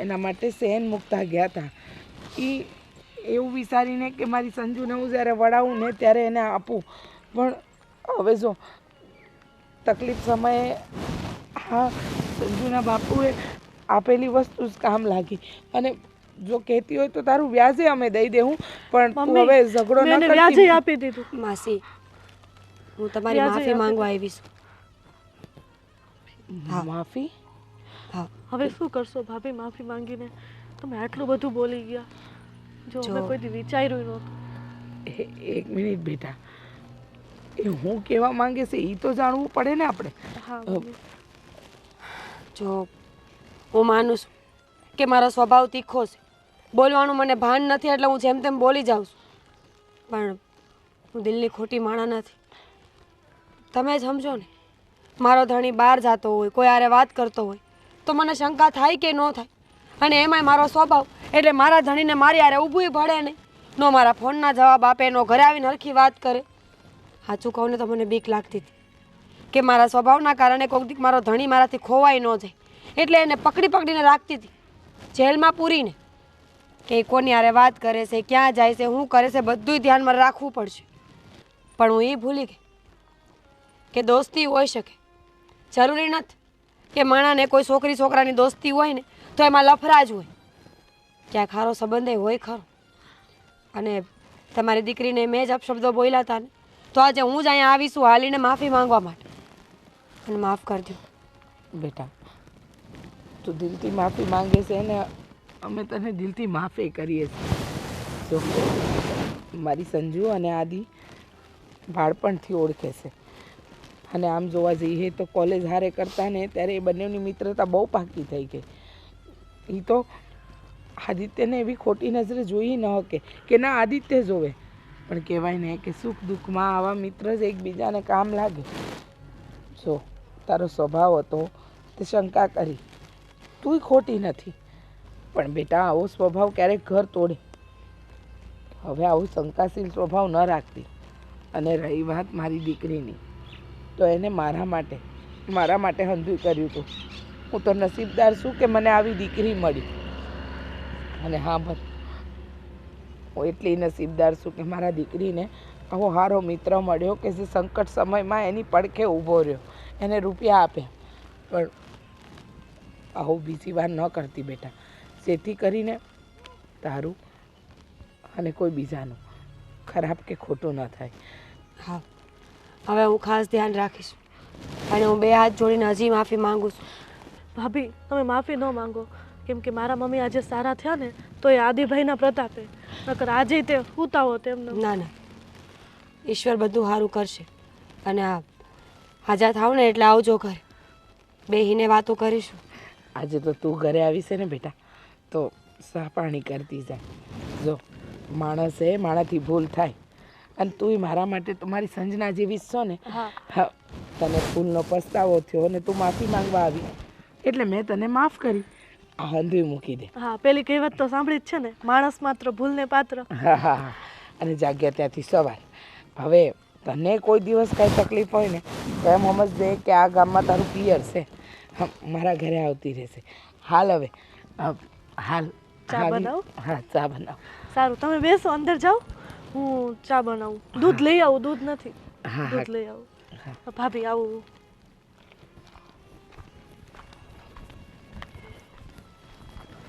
એના માટે સેન મૂકતા ગયા હતા. એ એવું વિચારીને કે મારી સંજુને હું જ્યારે વળાવું ને ત્યારે એને આપું, પણ હવે જો તકલીફ સમયે હા સંજુના બાપુએ આપેલી વસ્તુ જ કામ લાગી. અને જો કહેતી હોય તો તારું વ્યાજે અમે દઈ દેવું, પણ તું હવે ઝઘડો ન કરતી. વ્યાજે આપી દીધું. માસી, હું તમારી માફી માંગવા આવી છું. માફી? હા. હવે શું કરશો ભાભી? માફી માંગીને તમે આટલું બધું બોલી ગયા. જો મેં કોઈ દી વિચાર્યું નહોતું. એક મિનિટ બેટા, એ હું કહેવા માંગે છે એ તો જાણવું પડે ને આપણે. હા, જો હું માનું છું કે મારો સ્વભાવ તીખો છે, બોલવાનું મને ભાન નથી એટલે હું જેમ તેમ બોલી જાઉં છું, પણ હું દિલની ખોટી માણા નથી. તમે જ સમજો ને, મારો ધણી બહાર જતો હોય, કોઈ હારે વાત કરતો હોય તો મને શંકા થાય કે ન થાય. અને એમાંય મારો સ્વભાવ એટલે મારા ધણીને મારી હારે ઊભું ભળે નહીં. નો મારા ફોનના જવાબ આપે, નો ઘરે આવીને હરખી વાત કરે. સાચું કહું ને તો મને બીક લાગતી હતી કે મારા સ્વભાવના કારણે કોઈક દીક મારો ધણી મારાથી ખોવાઈ ન જાય. એટલે એને પકડીને રાખતી હતી જેલમાં પૂરીને કે એ કોની હારે વાત કરે છે, ક્યાં જાય છે, શું કરે છે, બધુંય ધ્યાનમાં રાખવું પડશે. પણ હું એ ભૂલી ગઈ કે દોસ્તી હોઈ શકે. જરૂરી નથી કે માણાને કોઈ છોકરી છોકરાની દોસ્તી હોય ને તો એમાં લફરા જ હોય. ક્યાંક સારો સંબંધ હોય ખરો. અને તમારી દીકરીને મેં જ અપશબ્દો બોલ્યા હતા ને તો આજે હું જ અહીંયા આવીશું હાલીને માફી માંગવા માટે. અને માફ કરજો બેટા, તું દિલથી માફી માંગે છે ને અમે તને દિલથી માફી કરીએ છીએ. જો મારી સંજુ અને આદિ બાળપણથી ઓળખે છે અને આમ જોવા જઈએ તો કોલેજ હારે કરતા ને ત્યારે એ બંનેની મિત્રતા બહુ પાકી થઈ ગઈ. એ તો આદિત્યને એવી ખોટી નજરે જોઈ ન શકે કે ના આદિત્ય જોવે, પણ કહેવાય ને કે સુખ દુઃખમાં આવા મિત્ર જ એકબીજાને કામ લાગે. જો તારો સ્વભાવ હતો તે શંકા કરી, તુંય ખોટી નથી, પણ બેટા આવો સ્વભાવ ક્યારેક ઘર તોડે. હવે આવું શંકાશીલ સ્વભાવ ન રાખતી. અને રહી વાત મારી દીકરીની, તો એને મારા માટે હંધુય કર્યું હતું. હું તો નસીબદાર છું કે મને આવી દીકરી મળી. અને હા બસ હું એટલી નસીબદાર છું કે મારા દીકરીને આવો સારો મિત્ર મળ્યો કે જે સંકટ સમયમાં એની પડખે ઊભો રહ્યો, એને રૂપિયા આપ્યા. પણ આવું બીજી વાર ન કરતી બેટા, જેથી કરીને તારું અને કોઈ બીજાનું ખરાબ કે ખોટું ન થાય. હા, હવે હું ખાસ ધ્યાન રાખીશ અને હું 2 હાથ જોડીને હજી માફી માંગુ છું. ભાભી, તમે માફી ન માંગો, કેમ કે મારા મમ્મી આજે સારા થયા ને તો એ આદિભાઈના પ્રતાપે, નકર આજે તે ઉતાવો તેમનો. ના ના, ઈશ્વર બધું સારું કરશે. અને હાજા થાવ ને એટલે આવજો ઘરે, બેહીને વાતો કરીશું. આજે તો તું ઘરે આવી છે ને બેટા, તો સા પાણી કરતી જાય. જો માણસે માણાથી ભૂલ થાય, અને તુંય મારા માટે તમારી સંજના જેવી જ છો ને. હા, તને ભૂલનો પસ્તાવો થયો અને તું માફી માંગવા આવી એટલે મેં તને માફ કરી. આ હંધુય મૂકી દે. હા, પેલી કહેવત તો સાંભળી જ છે ને, માણસ માત્ર ભૂલને પાત્ર. હા હા હા, અને જાગ્યા ત્યાંથી સવાર. હવે તને કોઈ દિવસ કાંઈ તકલીફ હોય ને તો એમ સમજજે કે આ ગામમાં તારું પિયર છે, મારા ઘરે આવતી રહેશે. હાલ હવે હાલ ચા બનાવું? હા, ચા બનાવ. સારું, તમે બેસો, અંદર જાઓ, હું ચા બનાવું. દૂધ લઈ આવું, દૂધ નથી. હા દૂધ લઈ આવું. ભાભી આવું.